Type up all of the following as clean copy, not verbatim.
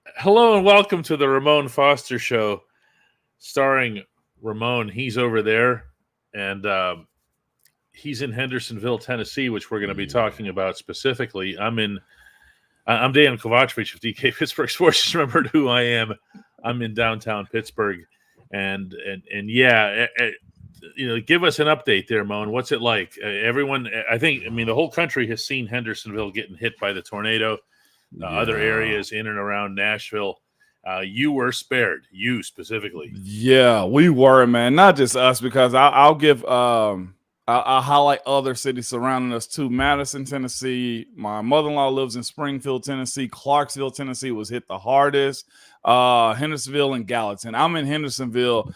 Hello and welcome to the Ramon Foster Show, starring Ramon. He's over there, and he's in Hendersonville, Tennessee, which we're going to be talking about specifically. I'm Dejan Kovacevic of DK Pittsburgh Sports. Just remembered who I am. I'm in downtown Pittsburgh, and yeah, give us an update there, Moan. What's it like? Everyone, the whole country has seen Hendersonville getting hit by the tornado. Other areas in and around Nashville. You were spared, you specifically. Yeah, we were, man. Not just us, because I'll highlight other cities surrounding us too. Madison, Tennessee. My mother-in-law lives in Springfield, Tennessee. Clarksville, Tennessee was hit the hardest. Hendersonville and Gallatin. I'm in Hendersonville.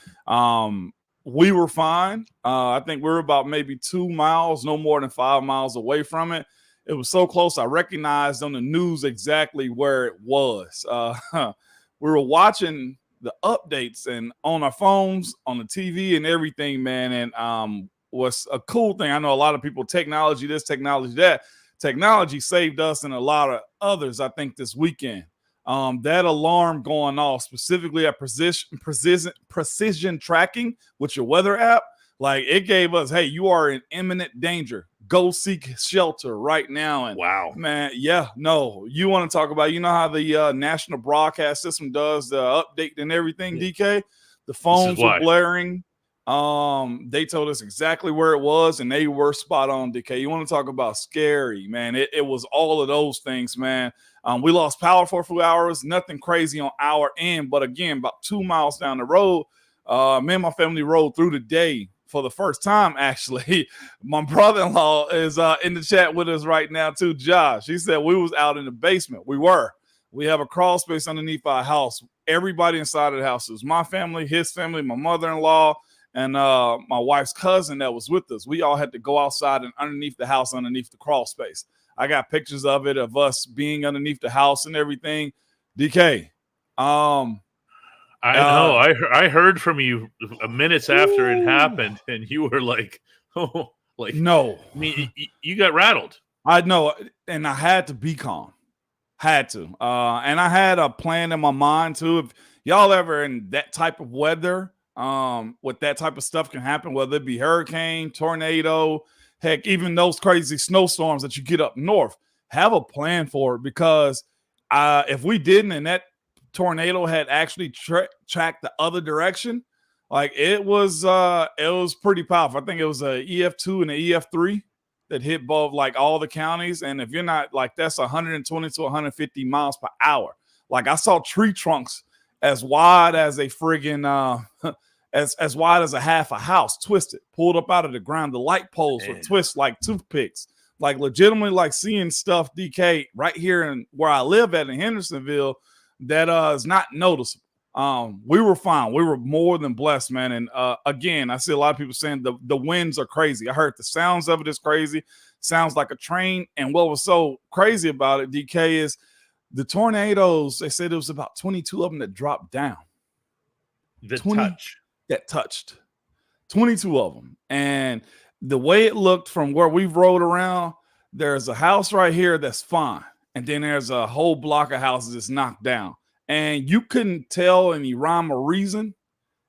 We were fine. I think we were about maybe 2 miles, no more than 5 miles away from it. It was so close, I recognized on the news exactly where it was. We were watching the updates and on our phones, on the TV and everything, man. And what's a cool thing, I know a lot of people, technology this, technology that. Technology saved us and a lot of others, I think, this weekend. That alarm going off, specifically at precision tracking with your weather app, like it gave us, hey, you are in imminent danger. Go seek shelter right now. And wow, man, you want to talk about, you know how the national broadcast system does the update and everything, DK? The phones were blaring. They told us exactly where it was, and they were spot on, DK. You want to talk about scary, man? It was all of those things, man. We lost power for a few hours, nothing crazy on our end, but again, about 2 miles down the road, me and my family rode through the day for the first time, actually. My brother-in-law is in the chat with us right now, too, Josh. He said we was out in the basement. We have a crawl space underneath our house. Everybody inside of the house. It was my family, his family, my mother-in-law, and my wife's cousin that was with us. We all had to go outside and underneath the house, underneath the crawl space. I got pictures of it, of us being underneath the house and everything. DK, I know. I heard from you minutes after it happened, and you were like, "Oh, like no." I mean, you got rattled. I know, and I had to be calm. Had to, and I had a plan in my mind too. If y'all ever in that type of weather, what that type of stuff can happen, whether it be hurricane, tornado, heck, even those crazy snowstorms that you get up north, have a plan for it, because if we didn't, and that tornado had actually tracked the other direction, like it was pretty powerful. I think it was a EF2 and an EF3 that hit both, like, all the counties. And if you're not, like, that's 120 to 150 miles per hour. Like, I saw tree trunks as wide as a friggin' as wide as a half a house twisted, pulled up out of the ground. The light poles were twisted like toothpicks. Like, legitimately, like, seeing stuff, DK, right here in where I live at in Hendersonville, that is not noticeable. We were fine. We were more than blessed, man. And again, I see a lot of people saying the winds are crazy. I heard the sounds of it is crazy. Sounds like a train. And what was so crazy about it, DK, is the tornadoes, they said it was about 22 of them that dropped down. That touched. 22 of them. And the way it looked from where we've rode around, there's a house right here that's fine. And then there's a whole block of houses that's knocked down. And you couldn't tell any rhyme or reason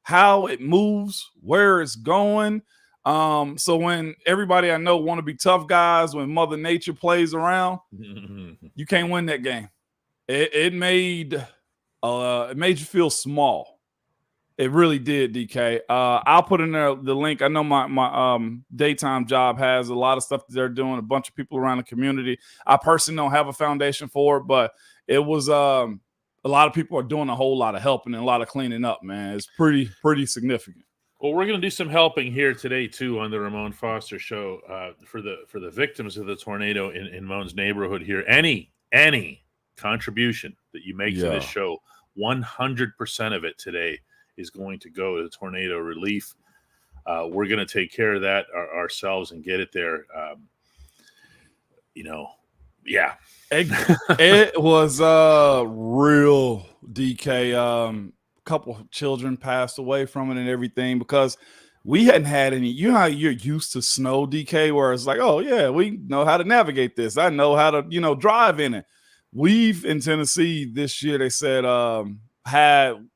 how it moves, where it's going. So when everybody I know want to be tough guys, when Mother Nature plays around, you can't win that game. It made you feel small. It really did, DK. I'll put in there the link. I know my daytime job has a lot of stuff that they're doing, a bunch of people around the community. I personally don't have a foundation for it, but it was a lot of people are doing a whole lot of helping and a lot of cleaning up, man. It's pretty significant. Well, we're going to do some helping here today, too, on the Ramon Foster Show for the victims of the tornado in Moan's neighborhood here. Any contribution that you make to this show, 100% of it today is going to go to the tornado relief. We're going to take care of that ourselves and get it there. Yeah. It was real, DK. A couple of children passed away from it and everything, because we hadn't had any. You know how you're used to snow, DK, where it's like, oh yeah, we know how to navigate this. I know how to, drive in it. We've in Tennessee this year, they said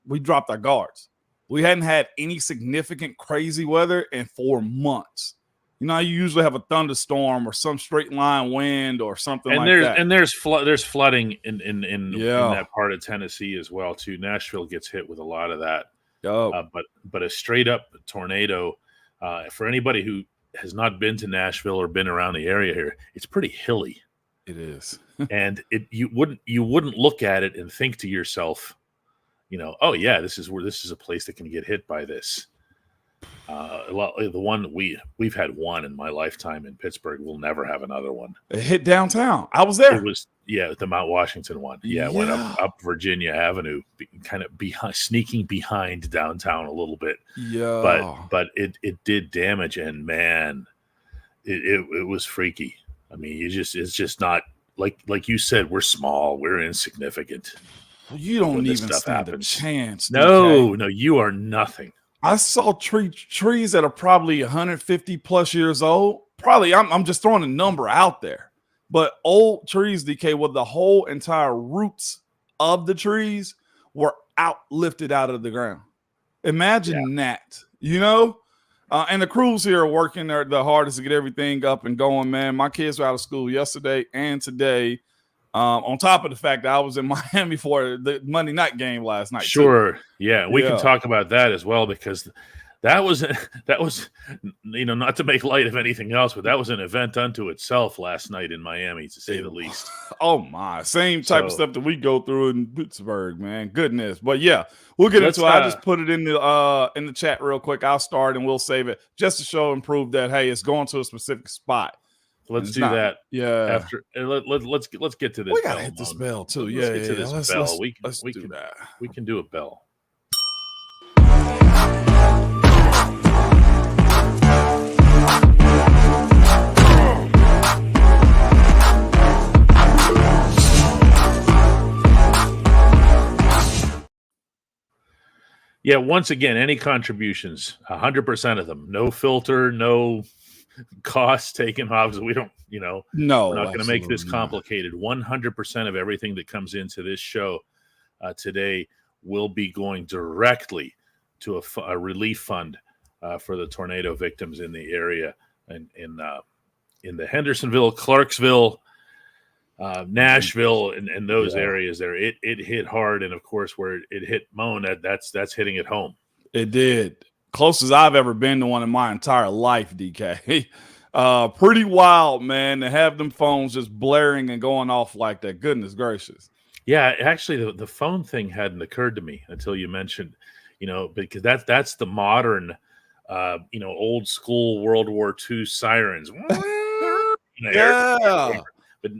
we dropped our guards. We hadn't had any significant crazy weather in 4 months. You know, you usually have a thunderstorm or some straight line wind or something And like that. there's flooding in that part of Tennessee as well too. Nashville gets hit with a lot of that. But a straight up tornado, for anybody who has not been to Nashville or been around the area here, it's pretty hilly. It is. And you wouldn't look at it and think to yourself, you know, oh yeah, this is a place that can get hit by this. The one we've had one in my lifetime in Pittsburgh. We'll never have another one. It hit downtown. I was there. It was the Mount Washington one. Yeah, it went up Virginia Avenue, kind of sneaking behind downtown a little bit. Yeah, but it did damage, and man, it was freaky. I mean, it's just not like you said. We're small. We're insignificant. You don't even stand a chance. No, you are nothing. I saw trees that are probably 150 plus years old. Probably, I'm just throwing a number out there. But old trees, DK, with the whole entire roots of the trees were lifted out of the ground. Imagine that, you know? And the crews here are working the hardest to get everything up and going, man. My kids were out of school yesterday and today. On top of the fact that I was in Miami for the Monday night game last night. Sure. Too. Yeah. We can talk about that as well, because that was, you know, not to make light of anything else, but that was an event unto itself last night in Miami, to say the least. Oh my, same type of stuff that we go through in Pittsburgh, man. Goodness. But yeah, we'll get into it. I just put it in the chat real quick. I'll start and we'll save it just to show and prove that, hey, it's going to a specific spot. Let's do that. Yeah. After let's get to this. We gotta hit this bell too. Let's get to this bell. We can do a bell. Yeah. Once again, any contributions, 100% of them, no filter, no costs taken off. We don't, you know, we're not going to make this complicated. 100% of everything that comes into this show today will be going directly to a relief fund for the tornado victims in the area, and in the Hendersonville, Clarksville, Nashville, and those areas there. It hit hard, and of course where it hit Moan, that's hitting it home. It did. Closest I've ever been to one in my entire life, DK. Pretty wild, man, to have them phones just blaring and going off like that. Goodness gracious. Yeah, actually, the phone thing hadn't occurred to me until you mentioned, you know, because that's the modern, you know, old school World War II sirens. Yeah. But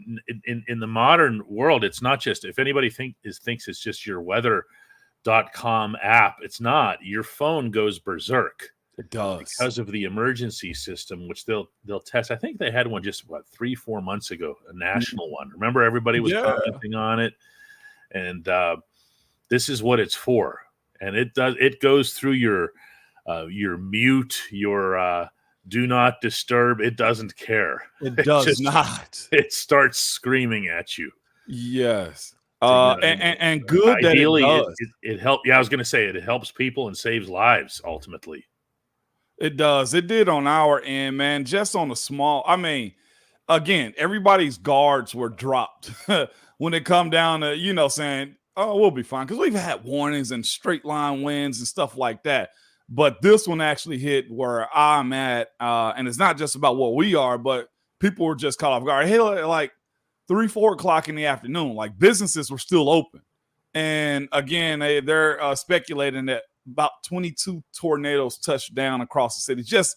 in the modern world, it's not just, if anybody thinks it's just your weather.com app, it's not. Your phone goes berserk. It does, because of the emergency system, which they'll test. I think they had one just 3-4 months ago, a national one. Remember, everybody was commenting on it, and this is what it's for. And it goes through your mute, your do not disturb. It doesn't care. It does not. It starts screaming at you. Yes. And good ideally, that it does. It helps. Yeah, I was going to say it helps people and saves lives ultimately. It does. It did on our end, man. Just on a small. I mean, again, everybody's guards were dropped when it come down to, you know, saying, "Oh, we'll be fine," because we've had warnings and straight line winds and stuff like that. But this one actually hit where I'm at, and it's not just about what we are, but people were just caught off guard. Hey, like 3-4 o'clock in the afternoon, like businesses were still open. And again, they're speculating that about 22 tornadoes touched down across the city. Just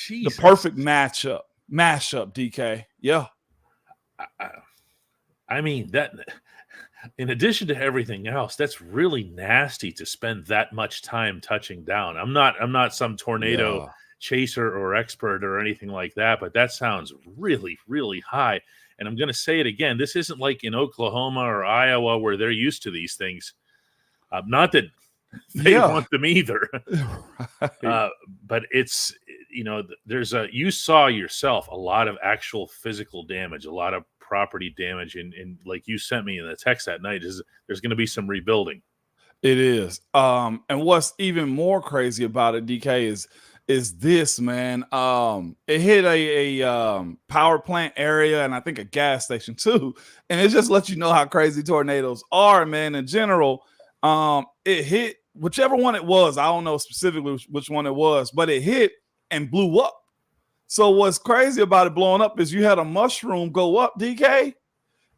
the perfect mashup, DK. Yeah. I mean, that, in addition to everything else, that's really nasty to spend that much time touching down. I'm not some tornado chaser or expert or anything like that, but that sounds really, really high. And I'm going to say it again. This isn't like in Oklahoma or Iowa where they're used to these things. Not that they want them either. Right. But it's, you know, you saw yourself a lot of actual physical damage, a lot of property damage, and like you sent me in the text that night, is there's going to be some rebuilding. It is. And what's even more crazy about it, DK, is this, man. It hit a power plant area and I think a gas station too. And it just lets you know how crazy tornadoes are, man. In general, it hit whichever one it was. I don't know specifically which one it was, but it hit and blew up. So what's crazy about it blowing up is you had a mushroom go up, DK,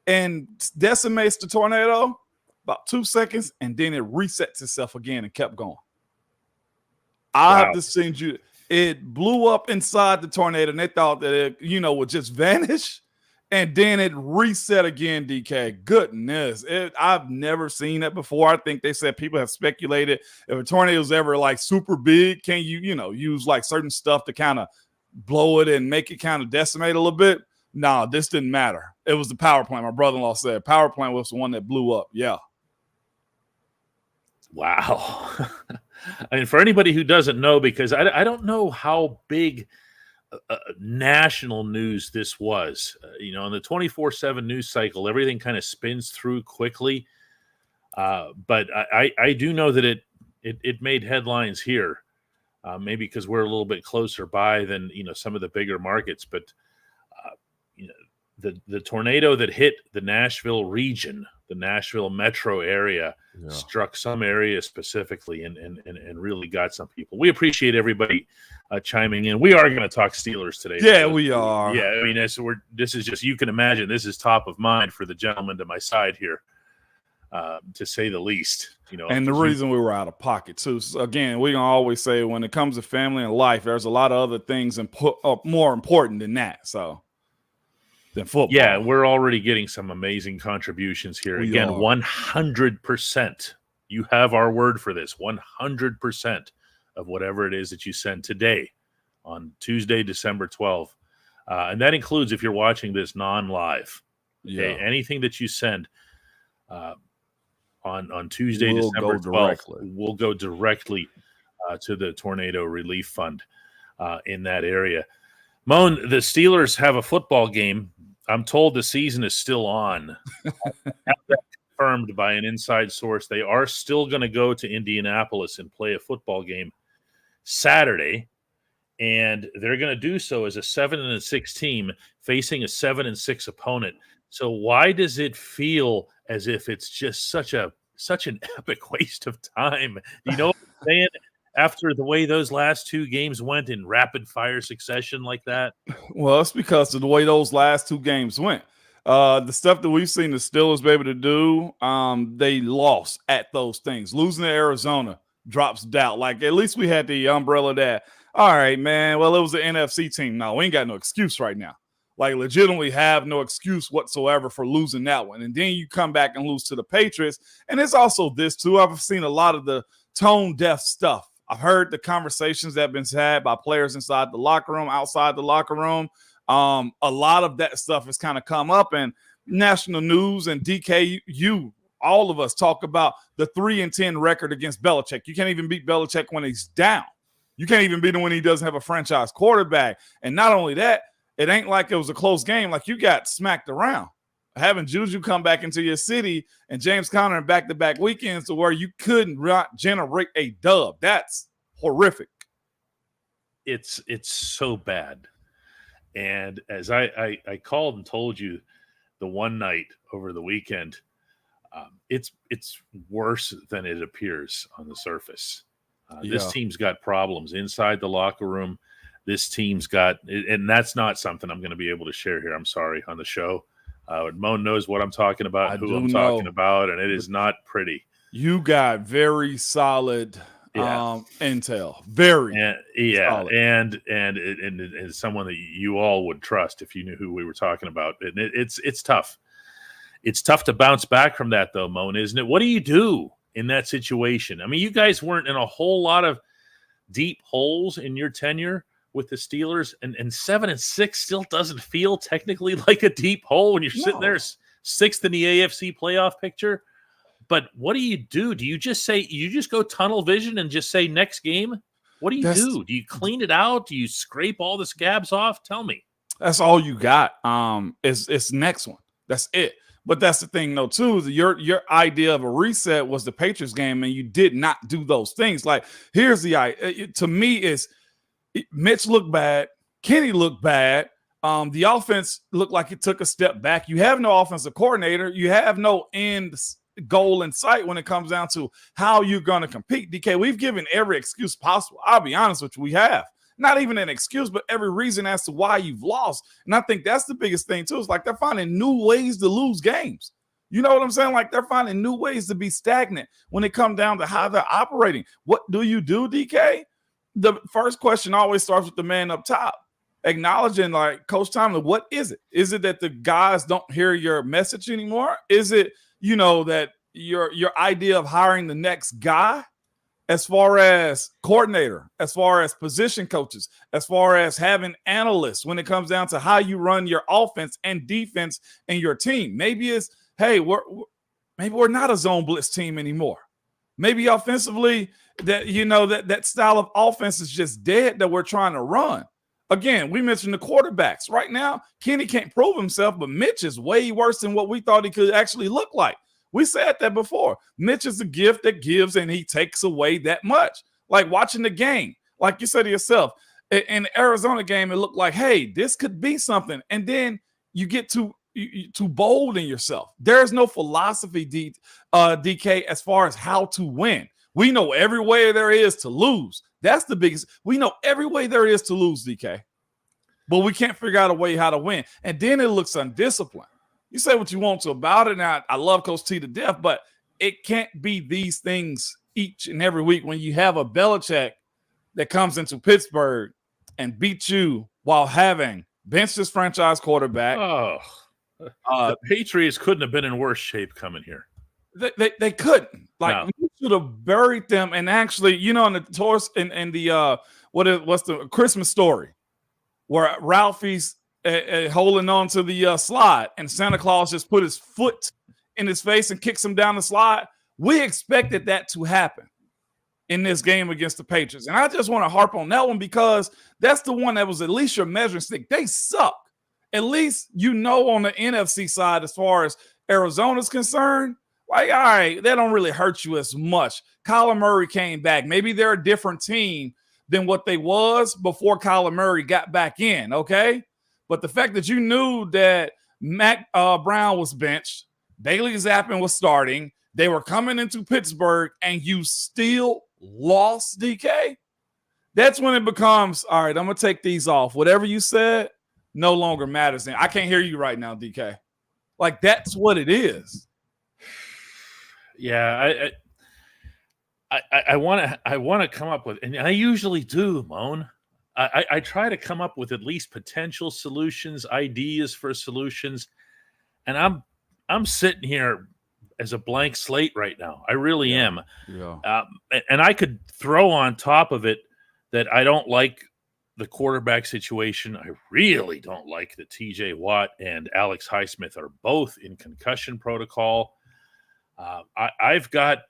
and decimates the tornado about 2 seconds, and then it resets itself again and kept going. I have to send you. It blew up inside the tornado, and they thought that it, would just vanish, and then it reset again. DK, goodness, I've never seen that before. I think they said people have speculated if a tornado is ever like super big, can you use like certain stuff to kind of blow it and make it kind of decimate a little bit? No, this didn't matter. It was the power plant. My brother-in-law said power plant was the one that blew up. Yeah. Wow. I mean, for anybody who doesn't know, because I don't know how big national news this was. In the 24/7 news cycle, everything kind of spins through quickly. But I do know that it made headlines here, maybe because we're a little bit closer by than some of the bigger markets. But the tornado that hit the Nashville region, the Nashville metro area, struck some area specifically and really got some people. We appreciate everybody chiming in. We are going to talk Steelers today. Yeah, we are. Yeah, I mean, this is just, you can imagine, this is top of mind for the gentleman to my side here, to say the least. And the reason we were out of pocket too. So again, we can always say when it comes to family and life, there's a lot of other things more important than that. So. Than football. Yeah, we're already getting some amazing contributions here. Again, 100%. You have our word for this. 100% of whatever it is that you send today on Tuesday, December 12th. And that includes if you're watching this non-live. Okay? Anything that you send on Tuesday, December 12th will go directly to the Tornado Relief Fund in that area. Moan, the Steelers have a football game. I'm told the season is still on. Confirmed by an inside source. They are still going to go to Indianapolis and play a football game Saturday, and they're going to do so as a 7-6 team facing a 7-6 opponent. So why does it feel as if it's just such an epic waste of time? You know what I'm saying? After the way those last two games went in rapid fire succession like that? Well, it's because of the way those last two games went. The stuff that we've seen the Steelers be able to do, they lost at those things. Losing to Arizona drops doubt. Like, at least we had the umbrella that, all right, man, well, it was an NFC team. No, we ain't got no excuse right now. Like, legitimately have no excuse whatsoever for losing that one. And then you come back and lose to the Patriots. And it's also this, too. I've seen a lot of the tone-deaf stuff. I've heard the conversations that have been had by players inside the locker room, outside the locker room. A lot of that stuff has kind of come up, and national news and DK, all of us talk about the 3-10 record against Belichick. You can't even beat Belichick when he's down. You can't even beat him when he doesn't have a franchise quarterback. And not only that, it ain't like it was a close game. Like, you got smacked around. Having Juju come back into your city and James Conner in back-to-back weekends to where you couldn't generate a dub. That's horrific. It's so bad. And as I called and told you the one night over the weekend, it's worse than it appears on the surface. This team's got problems inside the locker room. This team's got, and that's not something I'm going to be able to share here, I'm sorry, on the show. Moan knows what I'm talking about, who I'm talking about, and it is not pretty. You got very solid intel. Very solid. And someone that you all would trust if you knew who we were talking about. And it's tough. It's tough to bounce back from that, though, Moan, isn't it? What do you do in that situation? I mean, you guys weren't in a whole lot of deep holes in your tenure with the Steelers, and 7-6 still doesn't feel technically like a deep hole when you're sitting there sixth in the AFC playoff picture. But what do? Do you just say, you just go tunnel vision and just say next game? What do you do? Do you clean it out? Do you scrape all the scabs off? Tell me. That's all you got. It's next one. That's it. But that's the thing, though, too, is your idea of a reset was the Patriots game, and you did not do those things. Like, here's the idea. To me, is Mitch looked bad. Kenny looked bad. The offense looked like it took a step back. You have no offensive coordinator. You have no end goal in sight when it comes down to how you're going to compete. DK, we've given every excuse possible. I'll be honest with you, we have. Not even an excuse, but every reason as to why you've lost. And I think that's the biggest thing, too. It's like they're finding new ways to lose games. You know what I'm saying? Like they're finding new ways to be stagnant when it comes down to how they're operating. What do you do, DK? The first question always starts with the man up top, acknowledging, like, Coach Tomlin, what is it? Is it that the guys don't hear your message anymore? Is it, that your idea of hiring the next guy, as far as coordinator, as far as position coaches, as far as having analysts when it comes down to how you run your offense and defense and your team? Maybe it's, hey, maybe we're not a zone blitz team anymore. Maybe offensively that, that style of offense is just dead that we're trying to run. Again, we mentioned the quarterbacks. Right now, Kenny can't prove himself, but Mitch is way worse than what we thought he could actually look like. We said that before. Mitch is a gift that gives, and he takes away that much. Like watching the game, like you said to yourself, in the Arizona game, it looked like, hey, this could be something. And then you get too bold in yourself. There's no philosophy, DK, as far as how to win. We know every way there is to lose. That's the biggest. We know every way there is to lose, DK. But we can't figure out a way how to win. And then it looks undisciplined. You say what you want to about it. And I love Coach T to death, but it can't be these things each and every week when you have a Belichick that comes into Pittsburgh and beats you while having benched his franchise quarterback. Oh, the Patriots couldn't have been in worse shape coming here. They couldn't. Like, No. we should have buried them. And actually, in the tours in the what's the Christmas Story, where Ralphie's holding on to the slide, and Santa Claus just put his foot in his face and kicks him down the slide. We expected that to happen in this game against the Patriots. And I just want to harp on that one because that's the one that was at least your measuring stick. They suck. At least on the NFC side, as far as Arizona's concerned, like, all right, they don't really hurt you as much. Kyler Murray came back. Maybe they're a different team than what they was before Kyler Murray got back in, okay? But the fact that you knew that Mac Brown was benched, Bailey Zappin was starting, they were coming into Pittsburgh, and you still lost, DK, that's when it becomes, all right, I'm going to take these off. Whatever you said no longer matters. I can't hear you right now, DK. Like, that's what it is. Yeah, I want to come up with, and I usually do, Moan. I try to come up with at least potential solutions, ideas for solutions, and I'm sitting here as a blank slate right now. I really am. Yeah. And I could throw on top of it that I don't like the quarterback situation. I really don't like that TJ Watt and Alex Highsmith are both in concussion protocol. I've got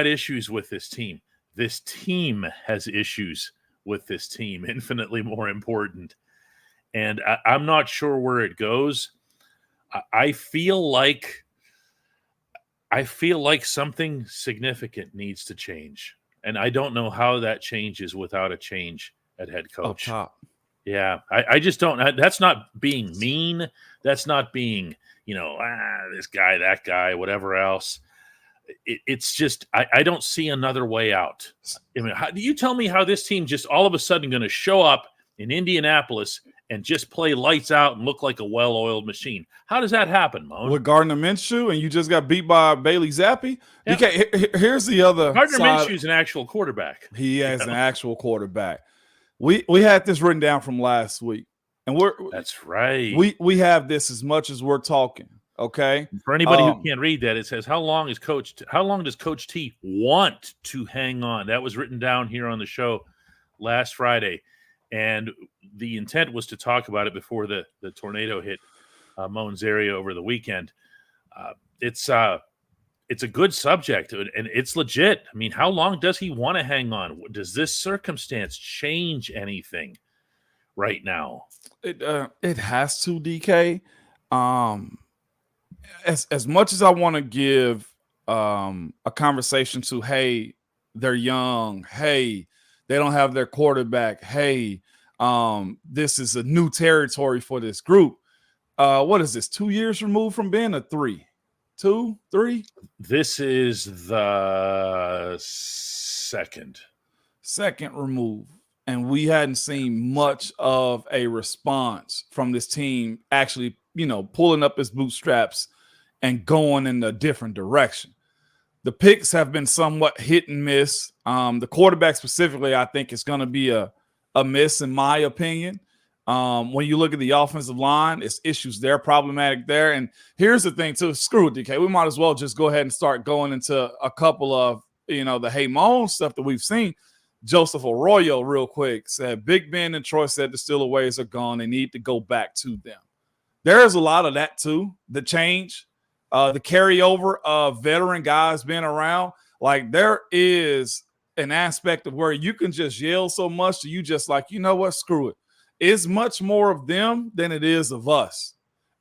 issues with this team. This team has issues with this team, infinitely more important. And I'm not sure where it goes. I feel like something significant needs to change. And I don't know how that changes without a change at head coach. Up top. Yeah, I just don't. That's not being mean. That's not being, this guy, that guy, whatever else. It's just I don't see another way out. I mean, do you tell me how this team just all of a sudden going to show up in Indianapolis and just play lights out and look like a well-oiled machine? How does that happen, Mo? With Gardner Minshew, and you just got beat by Bailey Zappi? Yeah. Here's the other Gardner side. Minshew's an actual quarterback. He is an actual quarterback. We had this written down from last week, and that's right. We have this as much as we're talking. Okay. For anybody who can't read that, it says, how long does Coach T want to hang on? That was written down here on the show last Friday. And the intent was to talk about it before the tornado hit Moan's area over the weekend. It's a good subject, and it's legit. I mean, how long does he want to hang on? Does this circumstance change anything right now? It has to, DK. As much as I want to give a conversation to, hey, they're young, hey, they don't have their quarterback, hey, this is a new territory for this group. What is this? 2 years removed from being a 3? 2, 3? This is the second Removed. And we hadn't seen much of a response from this team actually, pulling up its bootstraps and going in a different direction. The picks have been somewhat hit and miss. The quarterback specifically, I think, is going to be a miss, in my opinion. When you look at the offensive line, it's issues there, problematic there. And here's the thing, too. Screw it, DK. We might as well just go ahead and start going into a couple of, the Hey Moan stuff that we've seen. Joseph Arroyo, real quick, said Big Ben and Troy said the Steelers are gone. They need to go back to them. There's a lot of that, too. The change, the carryover of veteran guys being around. Like, there is an aspect of where you can just yell so much that you just like, you know what, screw it. It's much more of them than it is of us.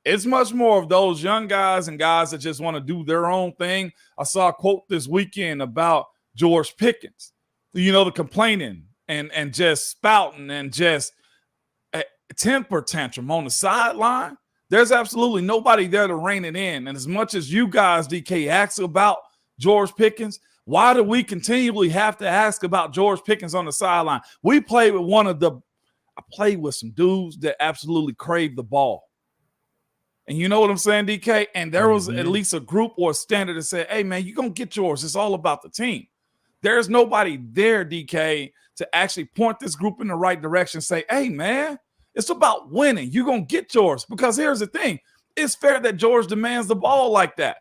It's much more of those young guys and guys that just want to do their own thing. I saw a quote this weekend about George Pickens, the complaining and just spouting and just a temper tantrum on the sideline. There's absolutely nobody there to rein it in. And as much as you guys, DK, ask about George Pickens, why do we continually have to ask about George Pickens on the sideline? I played with some dudes that absolutely crave the ball. And you know what I'm saying, DK? And there was at least a group or a standard that said, hey, man, you're going to get yours. It's all about the team. There's nobody there, DK, to actually point this group in the right direction, say, hey, man, it's about winning. You're going to get yours. Because here's the thing. It's fair that George demands the ball like that.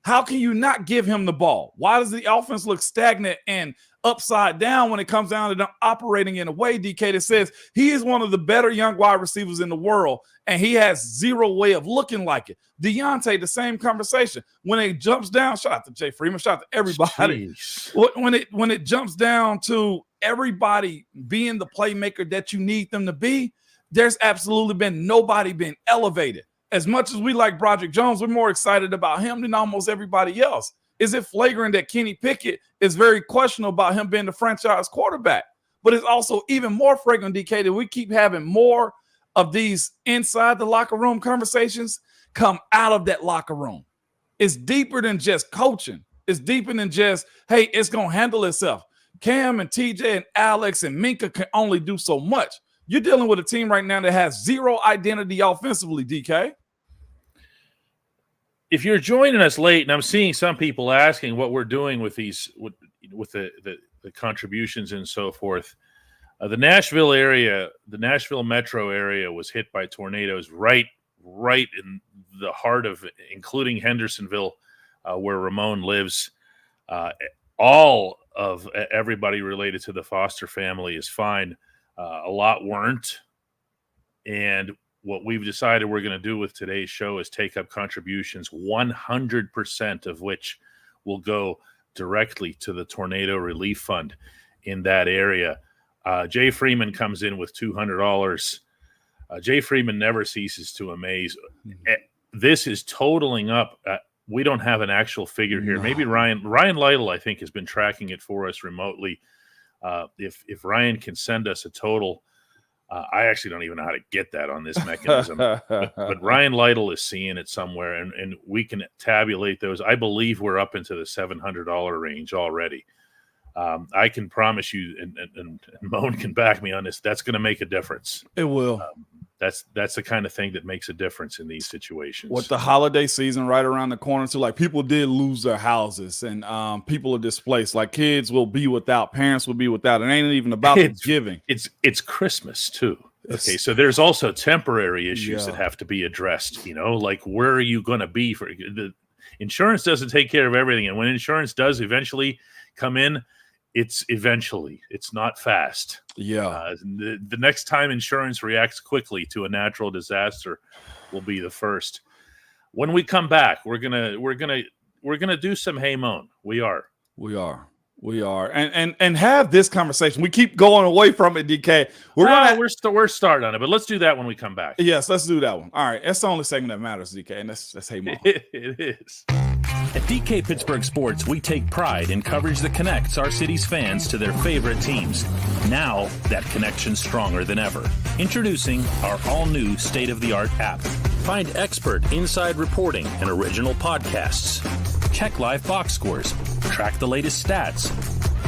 How can you not give him the ball? Why does the offense look stagnant and upside down when it comes down to them operating in a way, DK, that says he is one of the better young wide receivers in the world, and he has zero way of looking like it? Deontay, the same conversation. When it jumps down, shout out to Jay Freeman, shout out to everybody. Jeez. When it jumps down to everybody being the playmaker that you need them to be, there's absolutely been nobody been elevated. As much as we like Broderick Jones, we're more excited about him than almost everybody else. Is it flagrant that Kenny Pickett is very questionable about him being the franchise quarterback? But it's also even more flagrant, DK, that we keep having more of these inside the locker room conversations come out of that locker room. It's deeper than just coaching. It's deeper than just, hey, it's going to handle itself. Cam and TJ and Alex and Minka can only do so much. You're dealing with a team right now that has zero identity offensively, DK. If you're joining us late, and I'm seeing some people asking what we're doing with these, with the contributions and so forth, the Nashville area, the Nashville metro area, was hit by tornadoes right in the heart of, including Hendersonville, where Ramon lives. All of everybody related to the Foster family is fine. A lot weren't, and what we've decided we're going to do with today's show is take up contributions, 100% of which will go directly to the Tornado Relief Fund in that area. Jay Freeman comes in with $200. Jay Freeman never ceases to amaze. This is totaling up. We don't have an actual figure here. No. Maybe Ryan Lytle, I think, has been tracking it for us remotely. If Ryan can send us a total, I actually don't even know how to get that on this mechanism. but Ryan Lytle is seeing it somewhere, and we can tabulate those. I believe we're up into the $700 range already. I can promise you, and Moan can back me on this, that's going to make a difference. It will. That's the kind of thing that makes a difference in these situations. With the holiday season right around the corner, too, like people did lose their houses, and people are displaced. Like kids will be without, parents will be without. It ain't even about Thanksgiving. It's Christmas too. Okay, so there's also temporary issues that have to be addressed. Like where are you going to be for the insurance? Doesn't take care of everything, and when insurance does eventually come in, it's not fast. Yeah. The next time insurance reacts quickly to a natural disaster will be the first. When we come back, we're gonna do some Hey Moan. We are. We are, and have this conversation. We keep going away from it, DK. We're starting on it, but let's do that when we come back. Yes, let's do that one. All right, that's the only segment that matters, DK, and that's Hey Mom. It is. At DK Pittsburgh Sports, we take pride in coverage that connects our city's fans to their favorite teams. Now, that connection's stronger than ever. Introducing our all-new state-of-the-art app. Find expert inside reporting and original podcasts. Check live box scores. Track the latest stats.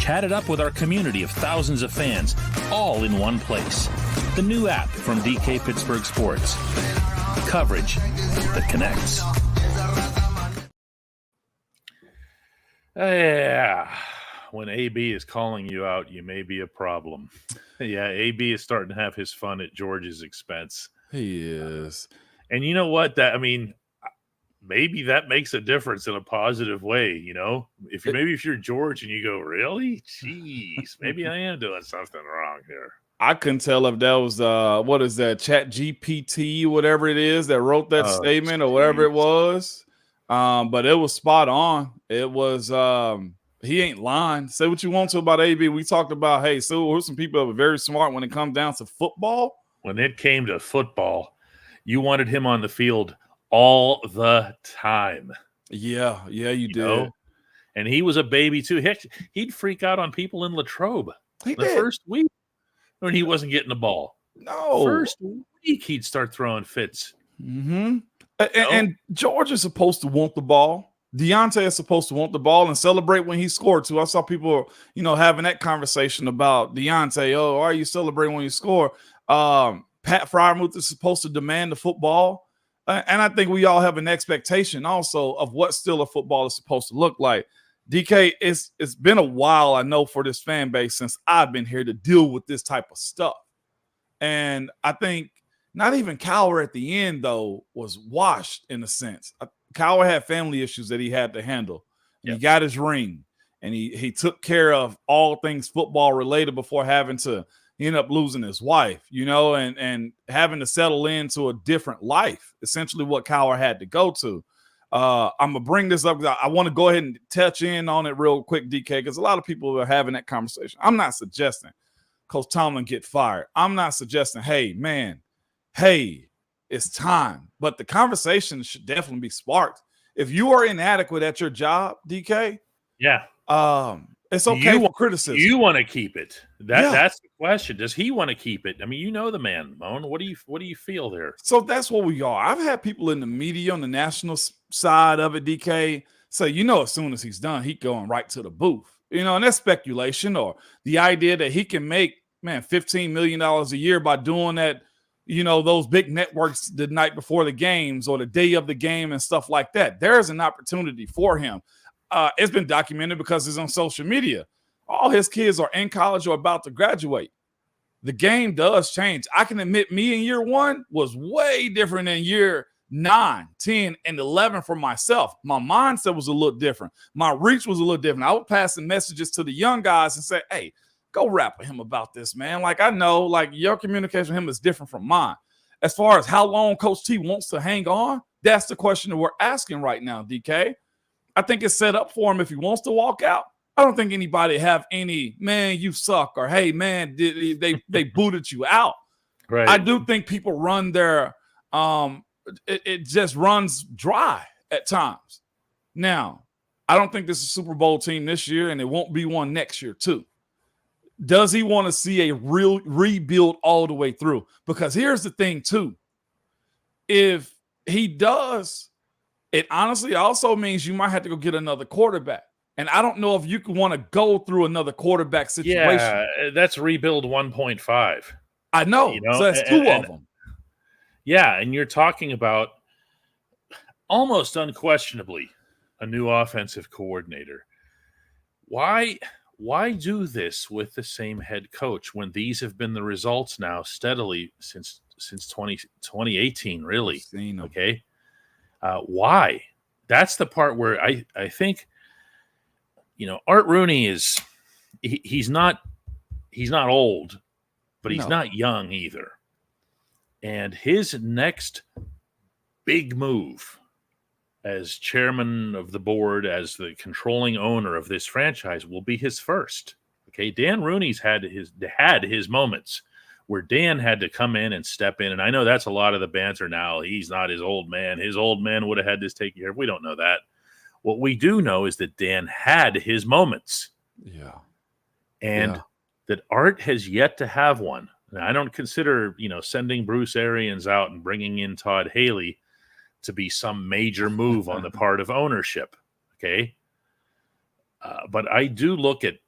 Chat it up with our community of thousands of fans, all in one place. The new app from DK Pittsburgh Sports. Coverage that connects. Yeah. When AB is calling you out, you may be a problem. Yeah, AB is starting to have his fun at George's expense. He is. And you know what? Maybe that makes a difference in a positive way, you know? If you're George and you go, really? Jeez, maybe I am doing something wrong here. I couldn't tell if that was what is that, Chat GPT, whatever it is that wrote that statement or whatever it was. But it was spot on. It was he ain't lying. Say what you want to about AB. We talked about, hey, so who's some people that were very smart when it comes down to football? When it came to football, you wanted him on the field all the time. Yeah, you did. Know? And he was a baby too. Heck, he'd freak out on people in Latrobe first week when he wasn't getting the ball. No. First week he'd start throwing fits. Mm-hmm. And George is supposed to want the ball. Deontay is supposed to want the ball and celebrate when he scored too. I saw people, having that conversation about Deontay. Oh, why are you celebrating when you score? Pat Fryermuth is supposed to demand the football. And I think we all have an expectation also of what still a football is supposed to look like. DK, it's been a while, I know, for this fan base since I've been here to deal with this type of stuff. And I think not even Cowher at the end, though, was washed in a sense. Cowher had family issues that he had to handle. Yep. He got his ring, and he took care of all things football related before having to end up losing his wife, and having to settle into a different life, essentially what Cowher had to go to. I'm going to bring this up because I want to go ahead and touch in on it real quick, DK, because a lot of people are having that conversation. I'm not suggesting Coach Tomlin get fired. I'm not suggesting, hey, it's time. But the conversation should definitely be sparked. If you are inadequate at your job, DK, it's okay for criticism. You want to keep it. That's the question. Does he want to keep it? I mean, you know the man, Moan. What do you feel there? So that's what we are. I've had people in the media on the national side of it, DK, say, as soon as he's done, he's going right to the booth. And that's speculation, or the idea that he can make, $15 million a year by doing that, those big networks the night before the games or the day of the game and stuff like that. There's an opportunity for him. It's been documented because it's on social media. All his kids are in college or about to graduate. The game does change. I can admit me in year 1 was way different than year 9, 10, and 11 for myself. My mindset was a little different. My reach was a little different. I was passing messages to the young guys and say, hey, go rap with him about this, man. Like, I know, your communication with him is different from mine. As far as how long Coach T wants to hang on, that's the question that we're asking right now, DK. I think it's set up for him if he wants to walk out. I don't think anybody have any, man, you suck, or, hey, man, they booted you out. Right. I do think people run their it just runs dry at times. Now, I don't think this is a Super Bowl team this year, and it won't be one next year too. Does he want to see a real rebuild all the way through? Because here's the thing too. If he does, it honestly also means you might have to go get another quarterback. And I don't know if you can want to go through another quarterback situation. Yeah, that's rebuild 1.5. I know. So that's two of them. Yeah, and you're talking about almost unquestionably a new offensive coordinator. Why do this with the same head coach when these have been the results now steadily since 2018, really? Okay. Why? That's the part where I think, Art Rooney is he's not old, but he's not young either. And his next big move as chairman of the board, as the controlling owner of this franchise, will be his first. Okay, Dan Rooney's had his moments where Dan had to come in and step in, and I know that's a lot of the banter now. He's not his old man. His old man would have had this taken care of. We don't know that. What we do know is that Dan had his moments. Yeah. And that Art has yet to have one. And I don't consider, sending Bruce Arians out and bringing in Todd Haley to be some major move on the part of ownership. Okay. But I do look at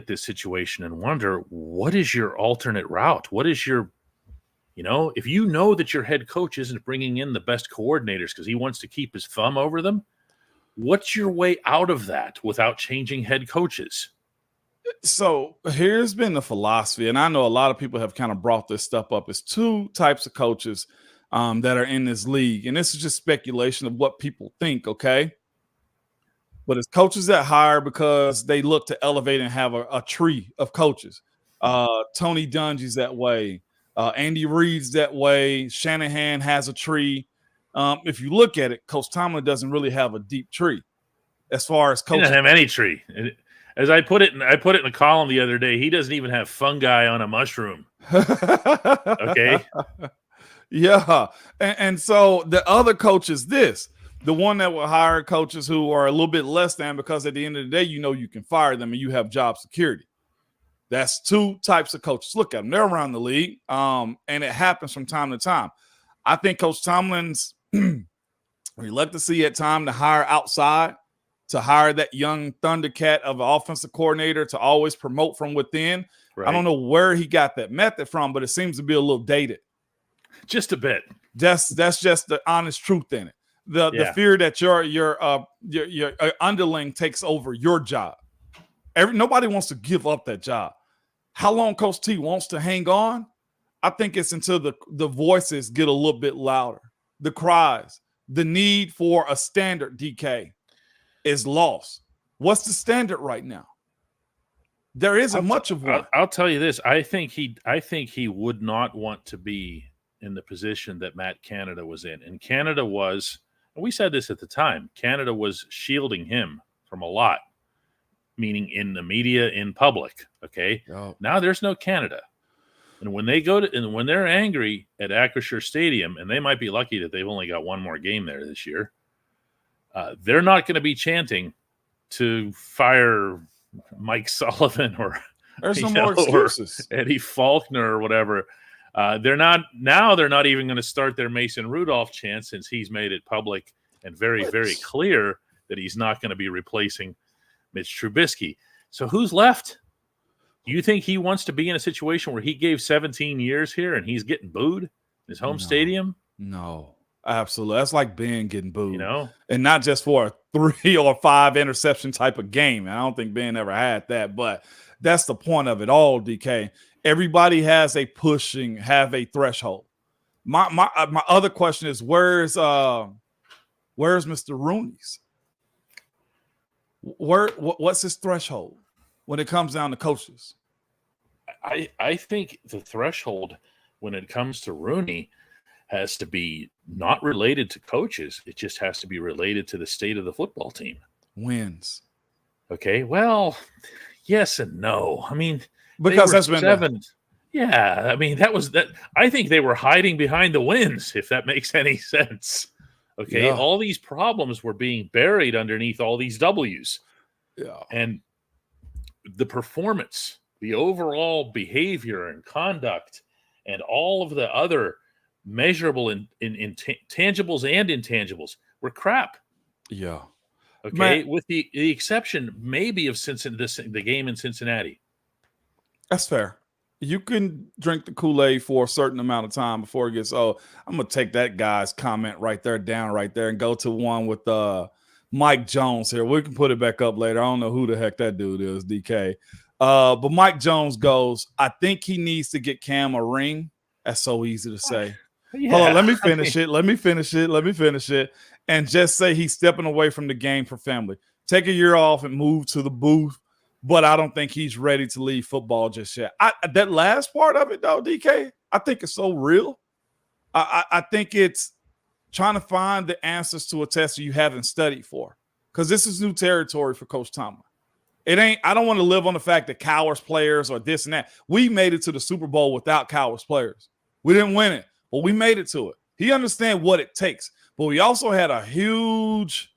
this situation and wonder, what is your alternate route? What is your, if you know that your head coach isn't bringing in the best coordinators because he wants to keep his thumb over them, what's your way out of that without changing head coaches? So here's been the philosophy, and I know a lot of people have kind of brought this stuff up. It's two types of coaches that are in this league, and this is just speculation of what people think, okay? But it's coaches that hire because they look to elevate and have a tree of coaches. Tony Dungy's that way. Andy Reid's that way. Shanahan has a tree. If you look at it, Coach Tomlin doesn't really have a deep tree as far as coaching. He doesn't have any tree. As I put it in a column the other day, he doesn't even have fungi on a mushroom. Okay. Yeah. And so the other coach is the one that will hire coaches who are a little bit less than, because at the end of the day, you can fire them and you have job security. That's two types of coaches. Look at them. They're around the league. And it happens from time to time. I think Coach Tomlin's reluctancy at time to hire outside, to hire that young Thundercat of an offensive coordinator, to always promote from within. Right. I don't know where he got that method from, but it seems to be a little dated. Just a bit. That's just the honest truth in it. The fear that your underling takes over your job. Nobody wants to give up that job. How long Coach T wants to hang on? I think it's until the voices get a little bit louder. The cries, the need for a standard, DK, is lost. What's the standard right now? There isn't much of one. I'll tell you this. I think he would not want to be in the position that Matt Canada was in. And Canada was, and we said this at the time, Canada was shielding him from a lot, meaning in the media, in public. Okay. Oh. Now there's no Canada. And when they're angry at Acrisure Stadium, and they might be lucky that they've only got one more game there this year, they're not going to be chanting to fire Mike Sullivan or there's no more excuses. Or Eddie Faulkner or whatever. They're not even going to start their Mason Rudolph chant, since he's made it public and very, very clear that he's not going to be replacing Mitch Trubisky. So who's left? Do you think he wants to be in a situation where he gave 17 years here and he's getting booed in his home stadium? No, absolutely. That's like Ben getting booed, and not just for a 3 or 5 interception type of game. I don't think Ben ever had that, but that's the point of it all, DK. Everybody has a threshold. My other question is, where's Mr. Rooney's? What's his threshold when it comes down to coaches? I think the threshold when it comes to Rooney has to be not related to coaches. It just has to be related to the state of the football team. Wins. Okay. Well, yes and no. I mean, because that's been 7. Yeah. I mean, that was that. I think they were hiding behind the wins, if that makes any sense. Okay. Yeah. All these problems were being buried underneath all these W's. Yeah. And the performance, the overall behavior and conduct, and all of the other measurable in tangibles and intangibles were crap. Yeah. Okay. With the exception maybe of the game in Cincinnati. That's fair. You can drink the Kool-Aid for a certain amount of time before it gets, I'm going to take that guy's comment right there down right there and go to one with Mike Jones here. We can put it back up later. I don't know who the heck that dude is, DK. But Mike Jones goes, I think he needs to get Cam a ring. That's so easy to say. Yeah, hold on, let me finish it. And just say he's stepping away from the game for family. Take a year off and move to the booth. But I don't think he's ready to leave football just yet. That last part of it, though, DK, I think it's so real. I think it's trying to find the answers to a test you haven't studied for, because this is new territory for Coach Tomlin. It ain't. I don't want to live on the fact that Cowers players or this and that. We made it to the Super Bowl without Cowers players. We didn't win it, but we made it to it. He understands what it takes, but we also had a huge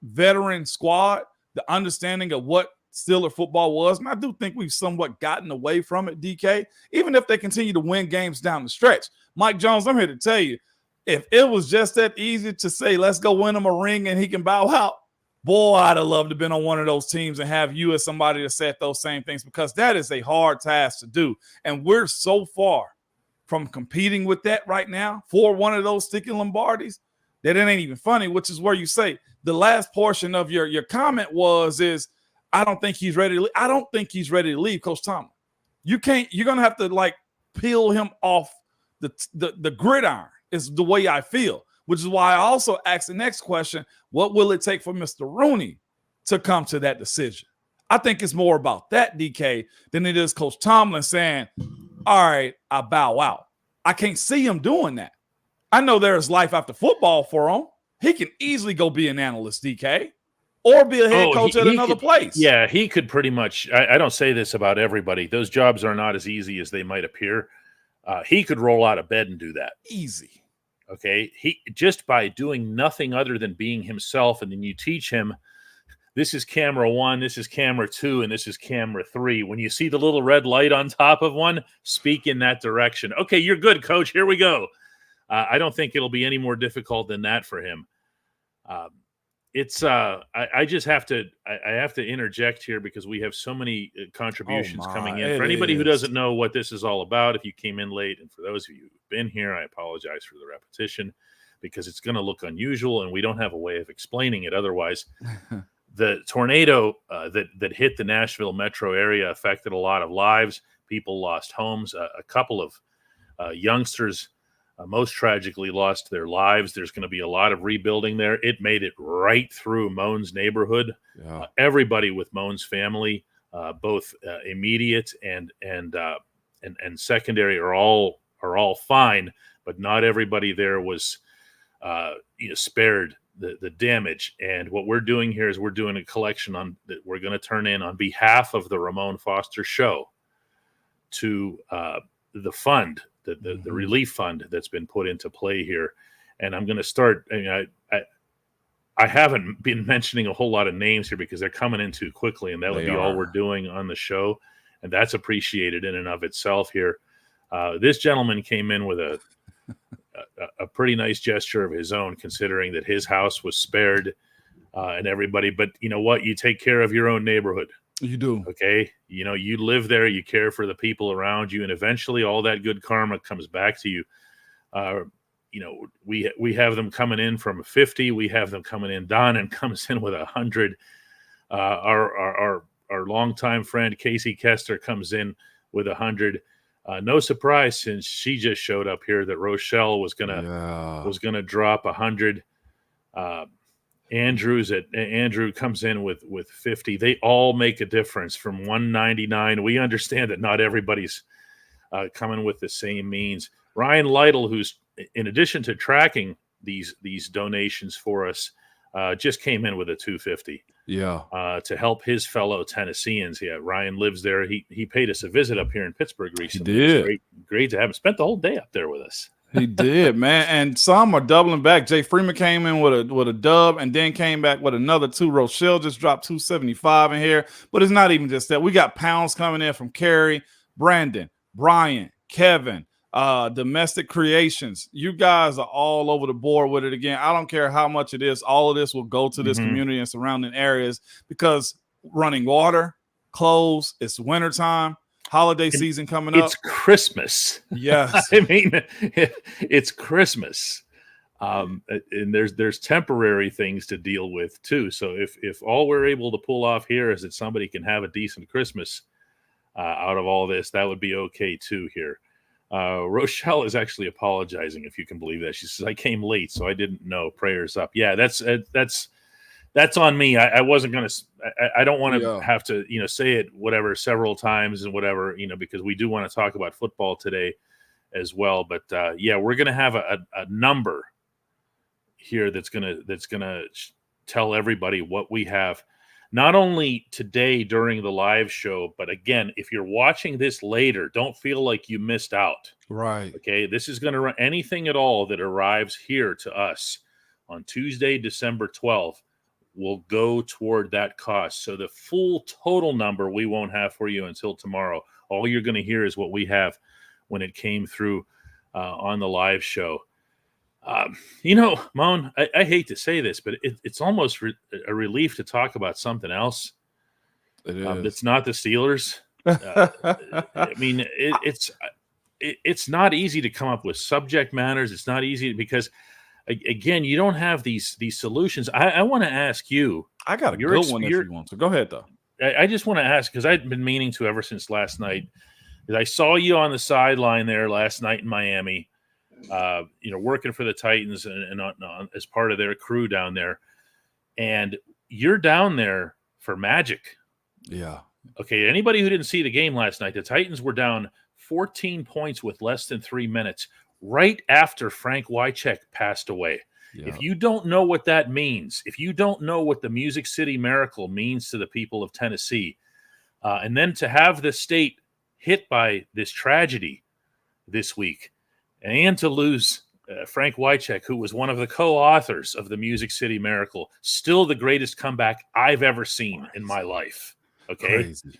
veteran squad. The understanding of what Steeler football was, and I do think we've somewhat gotten away from it, DK, even if they continue to win games down the stretch. Mike Jones, I'm here to tell you, if it was just that easy to say, let's go win him a ring and he can bow out, boy, I'd have loved to have been on one of those teams and have you as somebody that said those same things, because that is a hard task to do. And we're so far from competing with that right now for one of those sticky Lombardis that it ain't even funny, which is where you say the last portion of your comment is I don't think he's ready to leave. I don't think he's ready to leave, Coach Tomlin. You're going to have to like peel him off the gridiron is the way I feel, which is why I also asked the next question, what will it take for Mr. Rooney to come to that decision? I think it's more about that, DK, than it is Coach Tomlin saying, all right, I bow out. I can't see him doing that. I know there's life after football for him. He can easily go be an analyst, DK, or be a head coach at another place. Yeah, he could pretty much. I don't say this about everybody. Those jobs are not as easy as they might appear. He could roll out of bed and do that. Easy. Okay. He just by doing nothing other than being himself, and then you teach him, this is camera 1, this is camera 2, and this is camera 3. When you see the little red light on top of one, speak in that direction. Okay, you're good, coach. Here we go. I don't think it'll be any more difficult than that for him. I just have to I have to interject here because we have so many contributions coming in. For anybody who doesn't know what this is all about, if you came in late, and for those of you who've been here, I apologize for the repetition because it's going to look unusual and we don't have a way of explaining it otherwise. The tornado that hit the Nashville metro area affected a lot of lives. People lost homes. A couple of youngsters most tragically lost their lives. There's going to be a lot of rebuilding there. It made it right through Moan's neighborhood. Yeah. Everybody with Moan's family, both immediate and secondary, are all fine, but not everybody there was spared the damage. And what we're doing here is we're doing a collection that we're going to turn in on behalf of the Ramon Foster Show to the fund. The relief fund that's been put into play here. And I'm going to start. I haven't been mentioning a whole lot of names here because they're coming in too quickly, and that would be all we're doing on the show. And that's appreciated in and of itself here. This gentleman came in with a pretty nice gesture of his own, considering that his house was spared and everybody. But you know what? You take care of your own neighborhood. You do. Okay. You live there, you care for the people around you, and eventually all that good karma comes back to you. We have them coming in from 50. We have them coming in. Don comes in with 100. Our longtime friend Casey Kester comes in with 100. No surprise, since she just showed up here, that Rochelle was gonna drop 100. Andrew comes in with 50. They all make a difference from 199. We understand that not everybody's coming with the same means. Ryan Lytle, who's in addition to tracking these donations for us, just came in with a 250. Yeah. To help his fellow Tennesseans. Yeah, Ryan lives there. He paid us a visit up here in Pittsburgh recently. He did. It's great to have him. Spent the whole day up there with us. He did, man. And some are doubling back. Jay Freeman came in with a dub and then came back with another 2. Rochelle just dropped 275 in here. But it's not even just that. We got pounds coming in from Kerry, Brandon, Brian, Kevin, Domestic Creations. You guys are all over the board with it again. I don't care how much it is. All of this will go to this community and surrounding areas because running water, clothes, it's wintertime. Holiday season coming up. It's Christmas. Yes. I mean, it's Christmas. And there's temporary things to deal with too. So if all we're able to pull off here is that somebody can have a decent Christmas out of all this, that would be okay too here. Rochelle is actually apologizing, if you can believe that. She says, I came late, so I didn't know. Prayers up. Yeah, that's on me. I wasn't going to, I don't want to have to, say it, several times and whatever, because we do want to talk about football today as well. But yeah, we're going to have a number here that's going to tell everybody what we have, not only today during the live show, but again, if you're watching this later, don't feel like you missed out. Right. Okay, this is going to run anything at all that arrives here to us on Tuesday, December 12th will go toward that cost. So the full total number we won't have for you until tomorrow. All you're going to hear is what we have when it came through on the live show. Moan, I hate to say this, but it's almost a relief to talk about something else. It is. That's not the Steelers. I mean, it's not easy to come up with subject matters. It's not easy because, again, you don't have these solutions. I want to ask you. I got a good one if you want to. Go ahead, though. I just want to ask, because I've been meaning to ever since last night. I saw you on the sideline there last night in Miami, working for the Titans and as part of their crew down there. And you're down there for magic. Yeah. Okay, anybody who didn't see the game last night, the Titans were down 14 points with less than 3 minutes right after Frank Wycheck passed away. Yeah. If you don't know what that means, if you don't know what the Music City Miracle means to the people of Tennessee, and then to have the state hit by this tragedy this week, and to lose Frank Wycheck, who was one of the co-authors of the Music City Miracle, still the greatest comeback I've ever seen in my life. Okay. Crazy.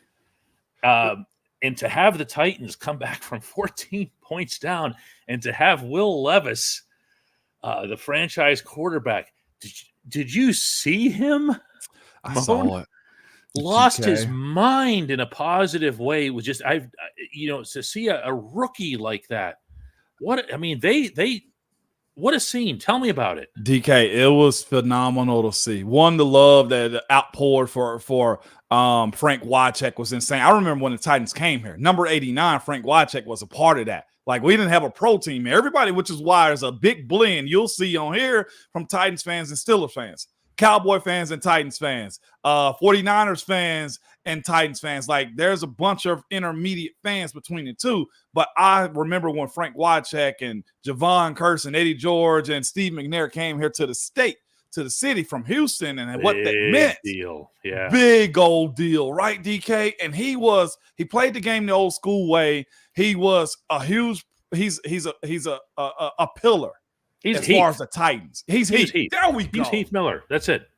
And to have the Titans come back from 14 points down and to have Will Levis, the franchise quarterback, did you see him? I saw it. Lost his mind in a positive way. It was just, to see a rookie like that. What a scene. Tell me about it. DK, it was phenomenal to see. One, the love that outpoured for Frank Wycheck was insane. I remember when the Titans came here. Number 89, Frank Wycheck was a part of that. Like, we didn't have a pro team here. Everybody, which is why there's a big blend you'll see on here from Titans fans and Steelers fans, Cowboy fans and Titans fans, 49ers fans and Titans fans. Like, there's a bunch of intermediate fans between the two. But I remember when Frank Wycheck and Javon Curse and Eddie George and Steve McNair came here to the city from Houston, and what that meant. Deal. Yeah. Big old deal, right, DK? And he played the game the old school way. He was a huge, he's a pillar. As far as the Titans. He's Heath. There we go. He's Heath Miller. That's it.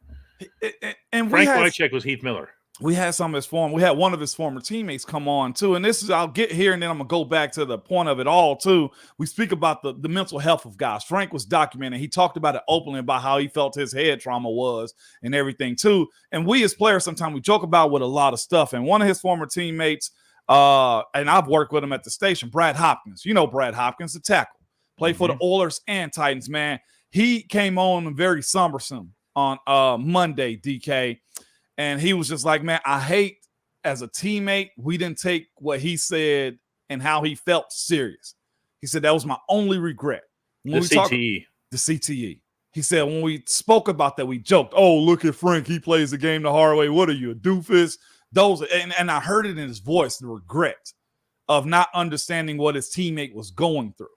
And Frank Wycheck was Heath Miller. We had some of his we had one of his former teammates come on too. And I'll get here and then I'm gonna go back to the point of it all too. We speak about the mental health of guys. Frank was documenting. He talked about it openly about how he felt his head trauma was and everything too. And we as players, sometimes we joke about with a lot of stuff. And one of his former teammates, and I've worked with him at the station, Brad Hopkins. You know Brad Hopkins, the tackle. Played for the Oilers and Titans, man. He came on very sombersome on Monday, DK. And he was just like, man, I hate as a teammate, we didn't take what he said and how he felt serious. He said that was my only regret. The CTE. The CTE. He said when we spoke about that, we joked, oh, look at Frank. He plays the game the hard way. What are you, a doofus? And I heard it in his voice, the regret of not understanding what his teammate was going through.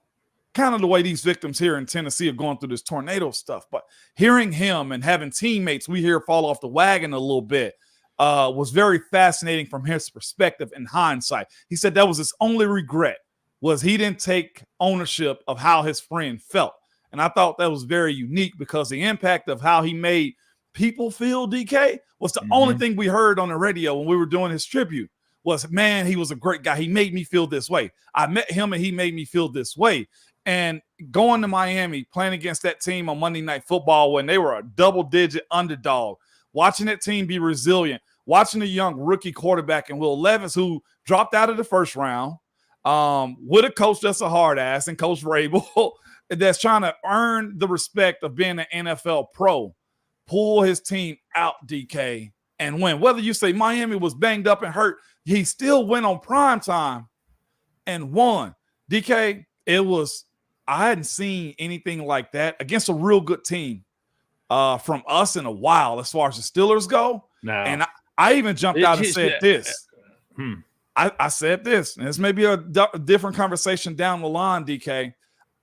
Kind of the way these victims here in Tennessee are going through this tornado stuff. But hearing him and having teammates we hear fall off the wagon a little bit was very fascinating from his perspective in hindsight. He said that was his only regret, was he didn't take ownership of how his friend felt. And I thought that was very unique because the impact of how he made people feel, DK, was the only thing we heard on the radio when we were doing his tribute. Was, man, he was a great guy. He made me feel this way. I met him and he made me feel this way. And going to Miami, playing against that team on Monday Night Football when they were a double-digit underdog, watching that team be resilient, watching a young rookie quarterback in Will Levis who dropped out of the first round with a coach that's a hard ass and Coach Vrabel that's trying to earn the respect of being an NFL pro, pull his team out, DK, and win. Whether you say Miami was banged up and hurt, he still went on primetime and won. DK, I hadn't seen anything like that against a real good team from us in a while as far as the Steelers go. No. And I even jumped out and said this. I said this, and this may be a different conversation down the line, DK.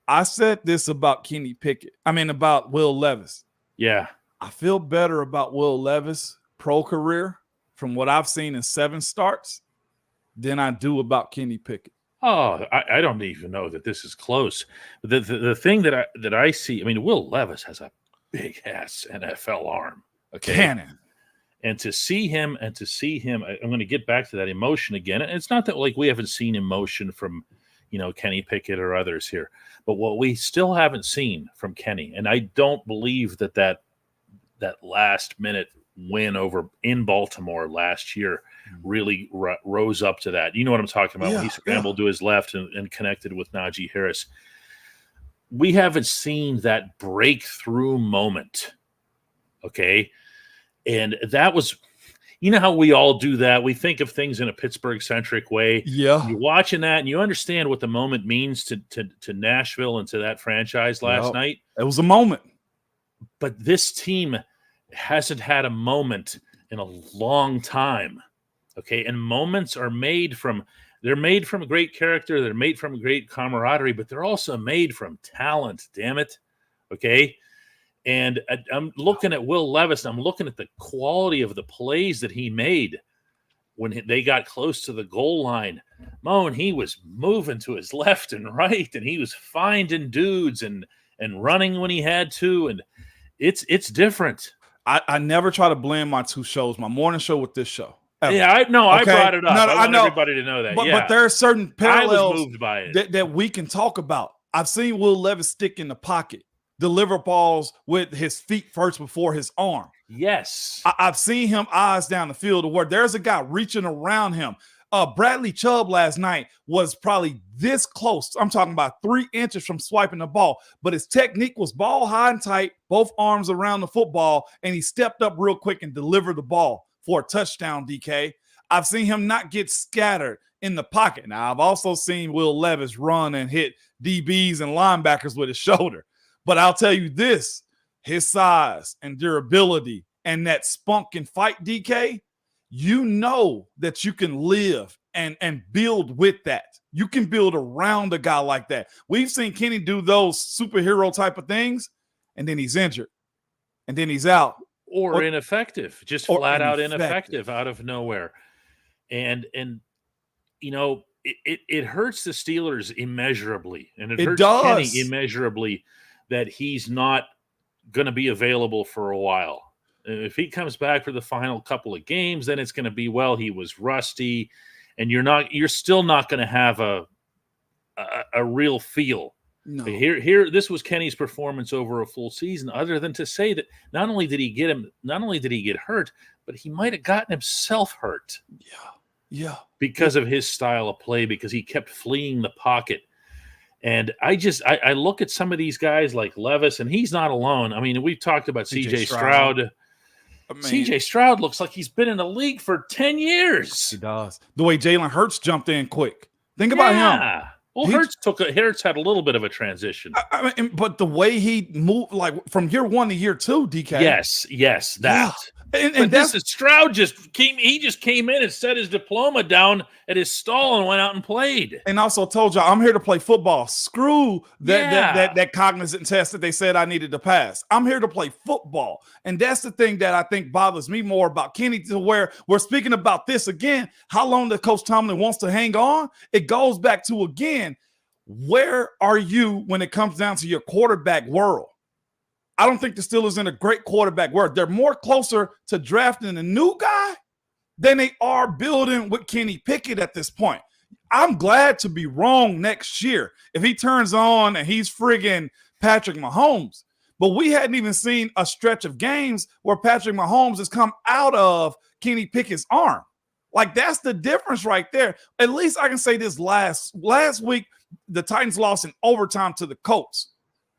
I said this about about Will Levis. Yeah. I feel better about Will Levis' pro career from what I've seen in 7 starts than I do about Kenny Pickett. Oh, I don't even know that this is close. The thing that I see, I mean, Will Levis has a big ass NFL arm. Okay. Cannon. And to see him, I'm going to get back to that emotion again. And it's not that like we haven't seen emotion from, Kenny Pickett or others here, but what we still haven't seen from Kenny, and I don't believe that last minute win over in Baltimore last year really rose up to that. You know what I'm talking about? When he scrambled to his left and connected with Najee Harris. We haven't seen that breakthrough moment. Okay. And that was, how we all do that. We think of things in a Pittsburgh-centric way. Yeah. You're watching that and you understand what the moment means to Nashville and to that franchise last night. It was a moment. But this team hasn't had a moment in a long time. Okay. And moments are they're made from great character. They're made from great camaraderie, but they're also made from talent. Damn it. Okay. And I'm looking at Will Levis. I'm looking at the quality of the plays that he made when they got close to the goal line. Moan, he was moving to his left and right, and he was finding dudes and running when he had to. And it's different. I never try to blend my 2 shows, my morning show with this show. Ever. Yeah, I brought it up. No, I want know everybody to know that. But there are certain parallels I was moved by it. that we can talk about. I've seen Will Levis stick in the pocket, deliver balls with his feet first before his arm. Yes. I've seen him eyes down the field where there's a guy reaching around him. Bradley Chubb last night was probably this close. I'm talking about 3 inches from swiping the ball, but his technique was ball high and tight, both arms around the football, and he stepped up real quick and delivered the ball for a touchdown, DK. I've seen him not get scattered in the pocket. Now, I've also seen Will Levis run and hit DBs and linebackers with his shoulder. But I'll tell you this, his size and durability and that spunk and fight, DK, you know that you can live and build with that. You can build around a guy like that. We've seen Kenny do those superhero type of things, and then he's injured, and then he's out. Or ineffective, just flat out ineffective out of nowhere. And it hurts the Steelers immeasurably, and it hurts Kenny immeasurably that he's not going to be available for a while. If he comes back for the final couple of games, then it's going to be, he was rusty, and you're still not going to have a real feel. No. Here, this was Kenny's performance over a full season, other than to say that not only did he get hurt, but he might have gotten himself hurt. Yeah. Because of his style of play, because he kept fleeing the pocket. And I look at some of these guys like Levis, and he's not alone. I mean, we've talked about C.J. Stroud. C.J. Stroud looks like he's been in the league for 10 years. He does. The way Jalen Hurts jumped in quick. Think about him. Well, Hurts had a little bit of a transition. But the way he moved, like from year 1 to year 2, DK. Yes, that. Yeah. And this is Stroud just came in and set his diploma down at his stall and went out and played. And also told y'all, I'm here to play football. Screw that cognizant test that they said I needed to pass. I'm here to play football. And that's the thing that I think bothers me more about Kenny, to where we're speaking about this again. How long the Coach Tomlin wants to hang on? It goes back to, again, where are you when it comes down to your quarterback world? I don't think the Steelers in a great quarterback world. They're more closer to drafting a new guy than they are building with Kenny Pickett at this point. I'm glad to be wrong next year if he turns on and he's friggin' Patrick Mahomes. But we hadn't even seen a stretch of games where Patrick Mahomes has come out of Kenny Pickett's arm. Like, that's the difference right there. At least I can say this last week, the Titans lost in overtime to the Colts.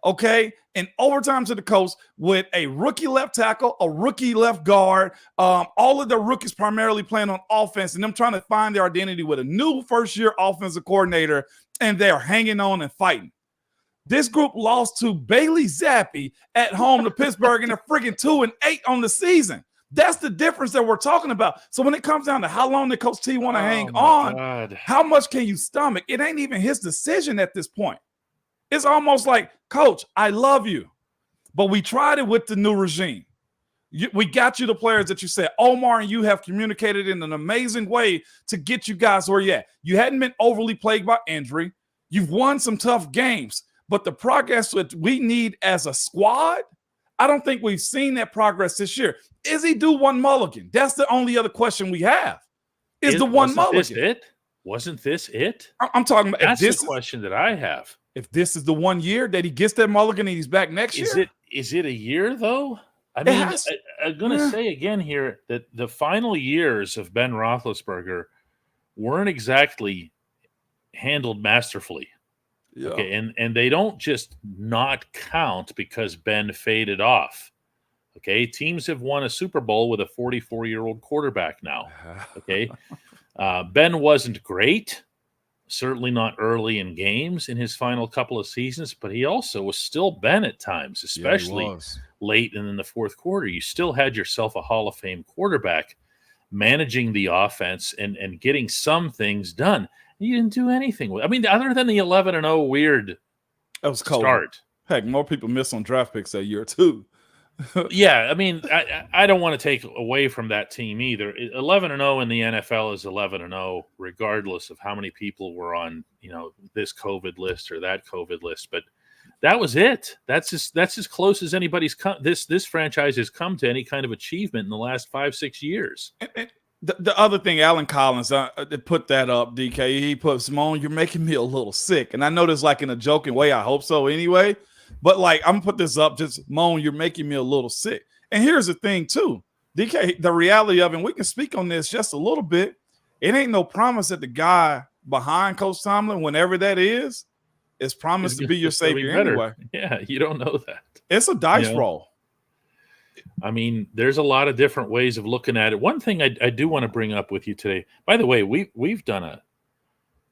Okay, in overtime to the Colts with a rookie left tackle, a rookie left guard, all of the rookies primarily playing on offense, and them trying to find their identity with a new first-year offensive coordinator, and they're hanging on and fighting. This group lost to Bailey Zappi at home to Pittsburgh, and they're friggin' 2-8 on the season. That's the difference that we're talking about. So when it comes down to how long the Coach T want to hang on, God. how much can you stomach? It ain't even his decision at this point. It's almost like, Coach, I love you, but we tried it with the new regime. We got you the players that you said. Omar and you have communicated in an amazing way to get you guys where you're at. You hadn't been overly plagued by injury. You've won some tough games, but the progress that we need as a squad, I don't think we've seen that progress this year. Is he due one mulligan? That's the only other question we have. Is the one mulligan? Wasn't this it? I'm talking about. That's the question that I have. If this is the 1 year that he gets that mulligan and he's back next year, is it a year though? I mean, I'm going to say again here that the final years of Ben Roethlisberger weren't exactly handled masterfully. Yeah. Okay, and they don't just not count because Ben faded off. Okay, teams have won a Super Bowl with a 44-year-old quarterback now. Okay, Ben wasn't great, certainly not early in games in his final couple of seasons, but he also was still Ben at times, especially late and in the fourth quarter. You still had yourself a Hall of Fame quarterback managing the offense and getting some things done. You didn't do anything with. I mean, other than the 11-0 weird start. Heck, more people miss on draft picks that year too. Yeah, I mean, I don't want to take away from that team either. 11-0 in the NFL is 11-0, regardless of how many people were on, this COVID list or that COVID list. But that was it. That's as close as anybody's come. This franchise has come to any kind of achievement in the last 5-6 years. The other thing, Alan Collins put that up, DK. He put, Simone, you're making me a little sick. And I know this like in a joking way. I hope so anyway. But like, I'm going to put this up, just, Moan, you're making me a little sick. And here's the thing too, DK, the reality of it, and we can speak on this just a little bit. It ain't no promise that the guy behind Coach Tomlin, whenever that is promised to be your savior anyway. Yeah, you don't know that. It's a dice roll. I mean, there's a lot of different ways of looking at it. One thing I do want to bring up with you today, by the way, we've done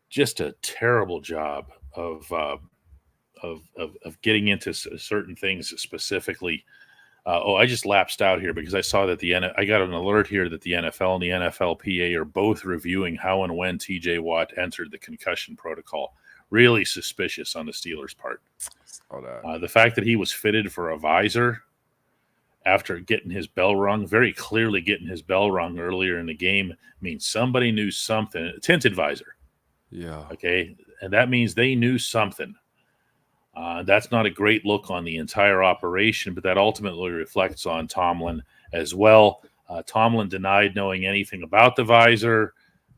just a terrible job of getting into certain things specifically. I just lapsed out here because I saw that I got an alert here that the NFL and the NFLPA are both reviewing how and when TJ Watt entered the concussion protocol. Really suspicious on the Steelers' part. The fact that he was fitted for a visor after getting his bell rung, very clearly getting his bell rung earlier in the game, means somebody knew something. A tinted visor. Yeah. Okay. And that means they knew something. That's not a great look on the entire operation, but that ultimately reflects on Tomlin as well. Tomlin denied knowing anything about the visor,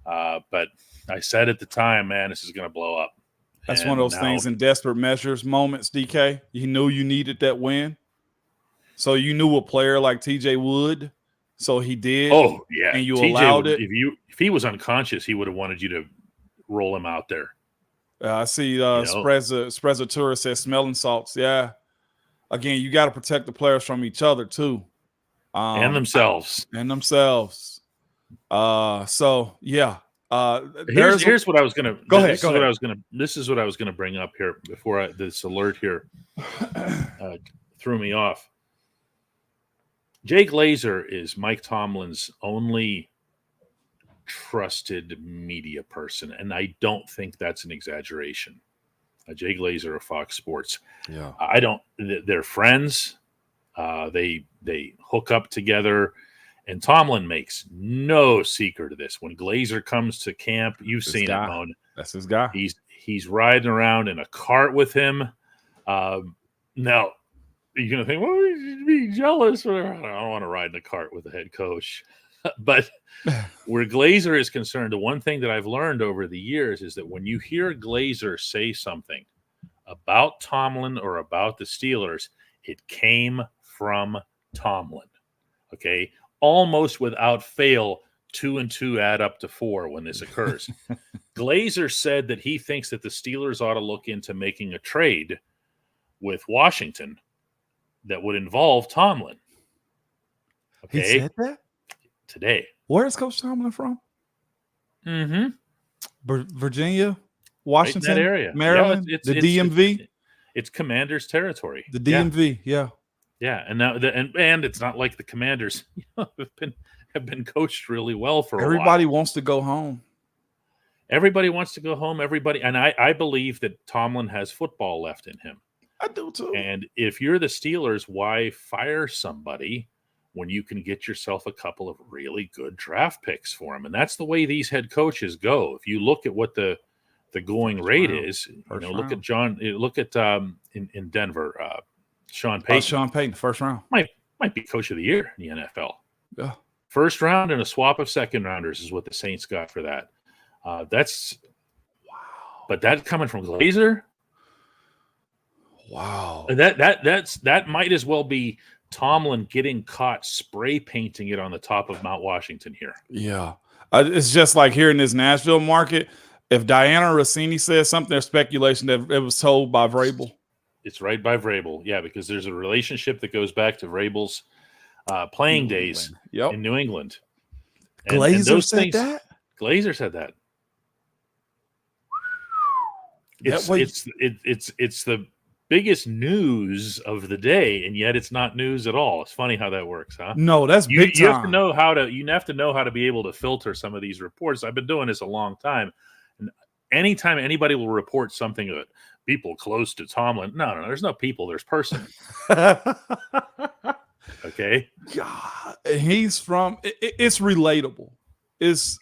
but I said at the time, man, this is going to blow up. That's one of those things in desperate measures moments, DK. You knew you needed that win. So you knew a player like TJ would. So he did. Oh, yeah. And you TJ allowed it. If he was unconscious, he would have wanted you to roll him out there. I see Sprezzatura says smelling salts. Yeah. Again, you got to protect the players from each other too. And themselves. So, yeah. Here's what I was going to – Go ahead. This is what I was going to bring up here before this alert here threw me off. Jay Glazer is Mike Tomlin's only trusted media person, and I don't think that's an exaggeration. Jay Glazer of Fox Sports. Yeah, they're friends. They hook up together, and Tomlin makes no secret of this. When Glazer comes to camp, you've seen it, Moan. That's his guy. He's riding around in a cart with him. Now you're gonna think, well, you should be jealous. I don't want to ride in a cart with the head coach. But where Glazer is concerned, the one thing that I've learned over the years is that when you hear Glazer say something about Tomlin or about the Steelers, it came from Tomlin. Okay? Almost without fail, 2 and 2 add up to 4 when this occurs. Glazer said that he thinks that the Steelers ought to look into making a trade with Washington that would involve Tomlin. Okay? He said that? Today. Where is Coach Tomlin from? Mm-hmm. Virginia, Washington, right in that area. Maryland, Yeah, the DMV. It's Commander's territory. The DMV, yeah. Yeah, and now and it's not like the Commanders have been coached really well for Everybody a while. wants to go home. Everybody wants to go home. Everybody, and I believe that Tomlin has football left in him. I do too. And if you're the Steelers, why fire somebody when you can get yourself a couple of really good draft picks for him? And that's the way these head coaches go. If you look at what the going rate is, look at in Denver, Sean Payton. Sean Payton, first round. Might be coach of the year in the NFL. Yeah. First round and a swap of second rounders is what the Saints got for that. That's wow. But that coming from Glazer. Wow. That might as well be Tomlin getting caught spray painting it on the top of Mount Washington here. Yeah. It's just like here in this Nashville market, if Diana Rossini says something, there's speculation that it was told by Vrabel. It's right by Vrabel. Yeah, because there's a relationship that goes back to Vrabel's playing days in New England. Glazer said that? Glazer said that. It's the biggest news of the day, and yet it's not news at all. It's funny how that works, huh? No, that's big time. You have to know how to be able to filter some of these reports. I've been doing this a long time. And anytime anybody will report something that people close to Tomlin, no, there's no people, there's person. Okay. God, he's from it's relatable. It's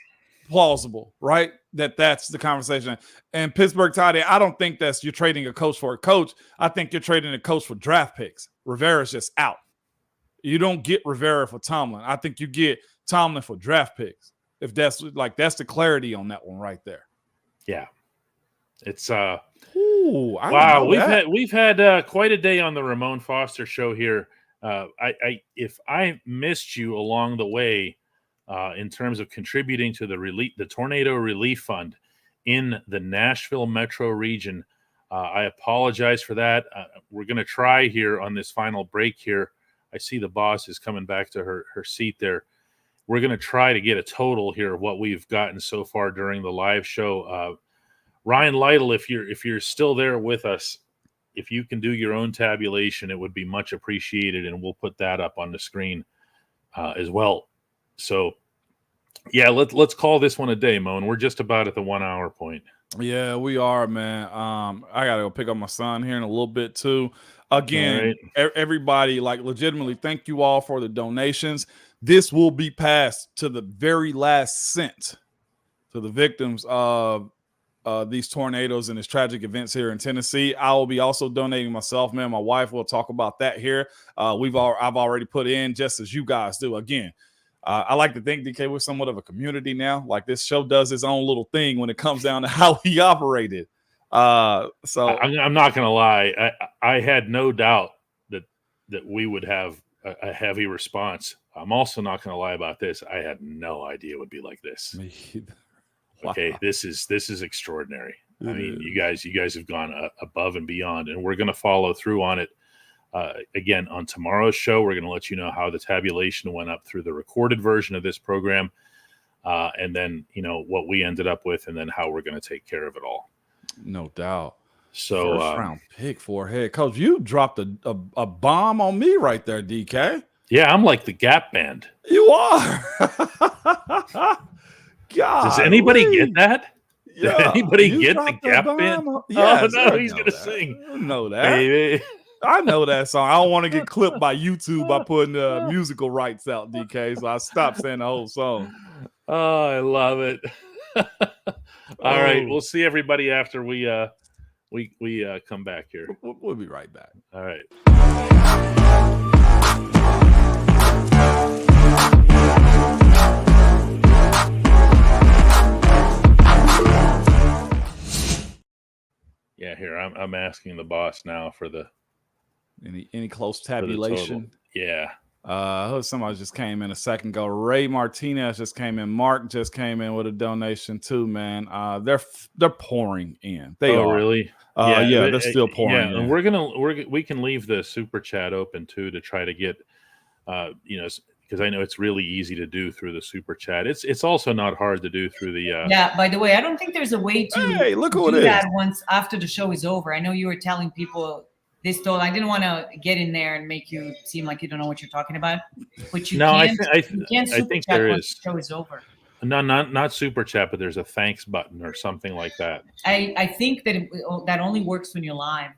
plausible, right? That's the conversation. And Pittsburgh Toddy, I don't think you're trading a coach for a coach. I think you're trading a coach for draft picks. Rivera's just out. You don't get Rivera for Tomlin. I think you get Tomlin for draft picks. If that's the clarity on that one right there. Yeah. It's wow. We've had quite a day on the Ramon Foster show here. If I missed you along the way, in terms of contributing to the tornado relief fund in the Nashville metro region, I apologize for that. We're going to try here on this final break here. I see the boss is coming back to her seat there. We're going to try to get a total here of what we've gotten so far during the live show. Ryan Lytle, if you're still there with us, if you can do your own tabulation, it would be much appreciated, and we'll put that up on the screen as well. So, yeah, let's call this one a day, Moan. We're just about at the 1 hour point. Yeah, we are, man. I gotta go pick up my son here in a little bit too. Again, everybody, legitimately, thank you all for the donations. This will be passed to the very last cent to the victims of these tornadoes and these tragic events here in Tennessee. I will be also donating myself, man. My wife will talk about that here. I've already put in, just as you guys do. Again, I like to think, DK, we're somewhat of a community now. Like, this show does its own little thing when it comes down to how we operated. So I'm not going to lie. I had no doubt that we would have a heavy response. I'm also not going to lie about this. I had no idea it would be like this. Wow. Okay, this is extraordinary. I mean, you guys have gone above and beyond, and we're going to follow through on it. Again, on tomorrow's show, we're going to let you know how the tabulation went up through the recorded version of this program, and then what we ended up with, and then how we're going to take care of it all. No doubt. So, first round pick for a head coach. You dropped a bomb on me right there, DK. Yeah, I'm like the Gap Band. You are. God, does anybody get that? Yeah. Did anybody get the Gap Band? Yes, oh no, he's gonna sing. I know that. Baby. I know that song. I don't want to get clipped by YouTube by putting musical rights out, DK. So I stopped saying the whole song. Oh, I love it. All right, we'll see everybody after we come back here. We'll be right back. All right. Yeah, here I'm asking the boss now for the any close tabulation. Yeah. Somebody just came in a second ago. Ray Martinez just came in. Mark just came in with a donation too, man. They're pouring in. They are really. Yeah, they're still pouring in. And we can leave the super chat open too to try to get because I know it's really easy to do through the super chat. It's also not hard to do through the yeah, by the way, I don't think there's a way to look who do it is. that once after the show is over. I know you were telling people this told. I didn't want to get in there and make you seem like you don't know what you're talking about. But you No, can't. I You can't super think chat there once is. the show is over. No, not super chat, but there's a thanks button or something like that. I think that that only works when you're live.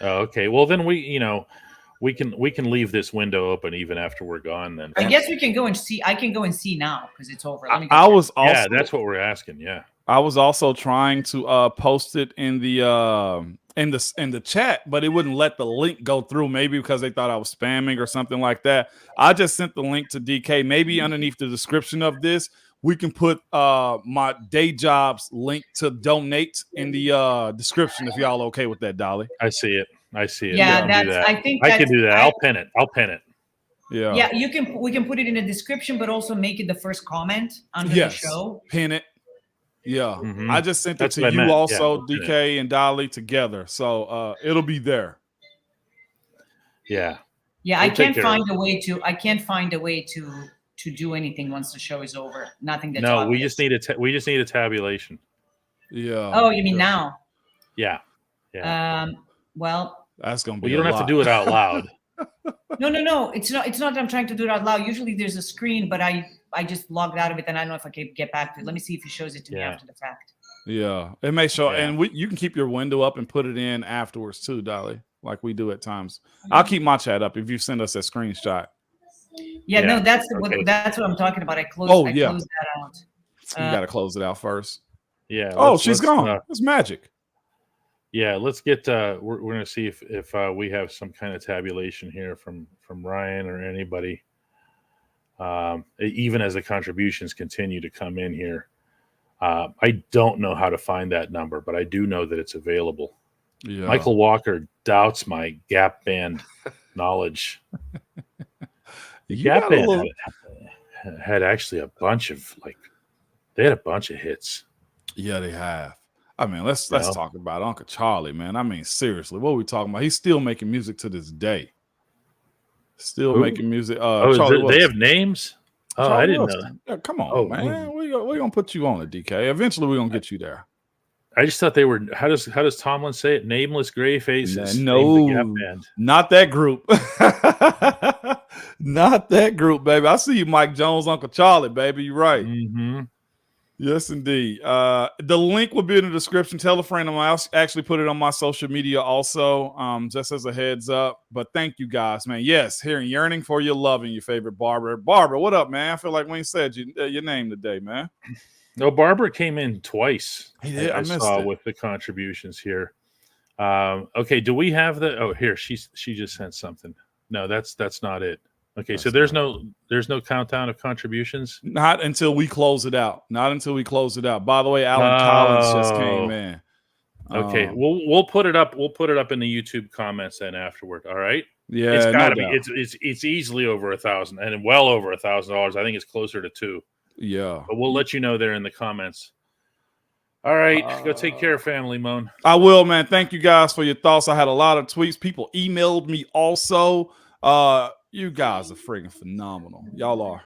Oh, okay. Well, then we can leave this window open even after we're gone. Then I guess we can go and see. I can go and see now because it's over. Let me I was also, yeah, that's what we're asking. Yeah, I was also trying to post it in the chat, but it wouldn't let the link go through. Maybe because they thought I was spamming or something like that. I just sent the link to DK. Maybe underneath the description of this, we can put my day job's link to donate in the description if y'all okay with that, Dolly. I see it. Yeah, I can do that. I think I can do that. I'll pin it. Yeah. Yeah, we can put it in the description, but also make it the first comment under the show. Pin it. Yeah. Mhm. I just sent That's it what to I you meant. also, Yeah, DK and Dolly together. So it'll be there. Yeah. Yeah, We'll I can't take care find a way to do anything once the show is over. Nothing that's No, obvious. we just need a tabulation. Yeah. Oh, you mean now? Yeah. Well, that's gonna be. Well, you don't have to do it out loud. No. It's not that I'm trying to do it out loud. Usually there's a screen, but I just logged out of it, and I don't know if I can get back to it. Let me see if he shows it to me after the fact. Yeah, it may show, Yeah. and you can keep your window up and put it in afterwards too, Dolly, like we do at times. I'll keep my chat up if you send us a screenshot. Yeah, no, that's okay. that's what I'm talking about. I closed that out. You got to close it out first. Yeah. Oh, she's gone. It's magic. Yeah, let's get. We're going to see if we have some kind of tabulation here from Ryan or anybody. Even as the contributions continue to come in here, I don't know how to find that number, but I do know that it's available. Yeah. Michael Walker doubts my Gap Band knowledge. The Gap Band had actually a bunch of hits. Yeah, they have. I mean, let's talk about Uncle Charlie, man. I mean, seriously, what are we talking about? He's still making music to this day. Still making music. They have names? Oh, Charlie I didn't Wilson. know. Yeah, come on, man. We're gonna put you on it, DK. Eventually, we're gonna get you there. I just thought they were. How does Tomlin say it? Nameless gray faces. No, Gap Band. Not that group. Not that group, baby. I see you, Mike Jones, Uncle Charlie, baby. You're right. Mm-hmm. Yes, indeed. The link will be in the description. Tell a friend. I'll actually put it on my social media also, just as a heads up. But thank you guys, man. Yes, hearing yearning for your loving your favorite Barbara. Barbara, what up, man? I feel like when you said your name today, man. No, Barbara came in twice. He did. I missed saw it. with the contributions here. Okay, do we have the? Oh, here she just sent something. No, that's not it. Okay, so there's no countdown of contributions. Not until we close it out. By the way, Alan Collins just came in. Okay, we'll put it up. We'll put it up in the YouTube comments then afterward. All right. Yeah, it's got to be. doubt. It's easily over $1,000 and well over $1,000. I think it's closer to $2,000. Yeah, but we'll let you know there in the comments. All right, go take care of family, Moan. I will, man. Thank you guys for your thoughts. I had a lot of tweets. People emailed me also. You guys are freaking phenomenal. Y'all are.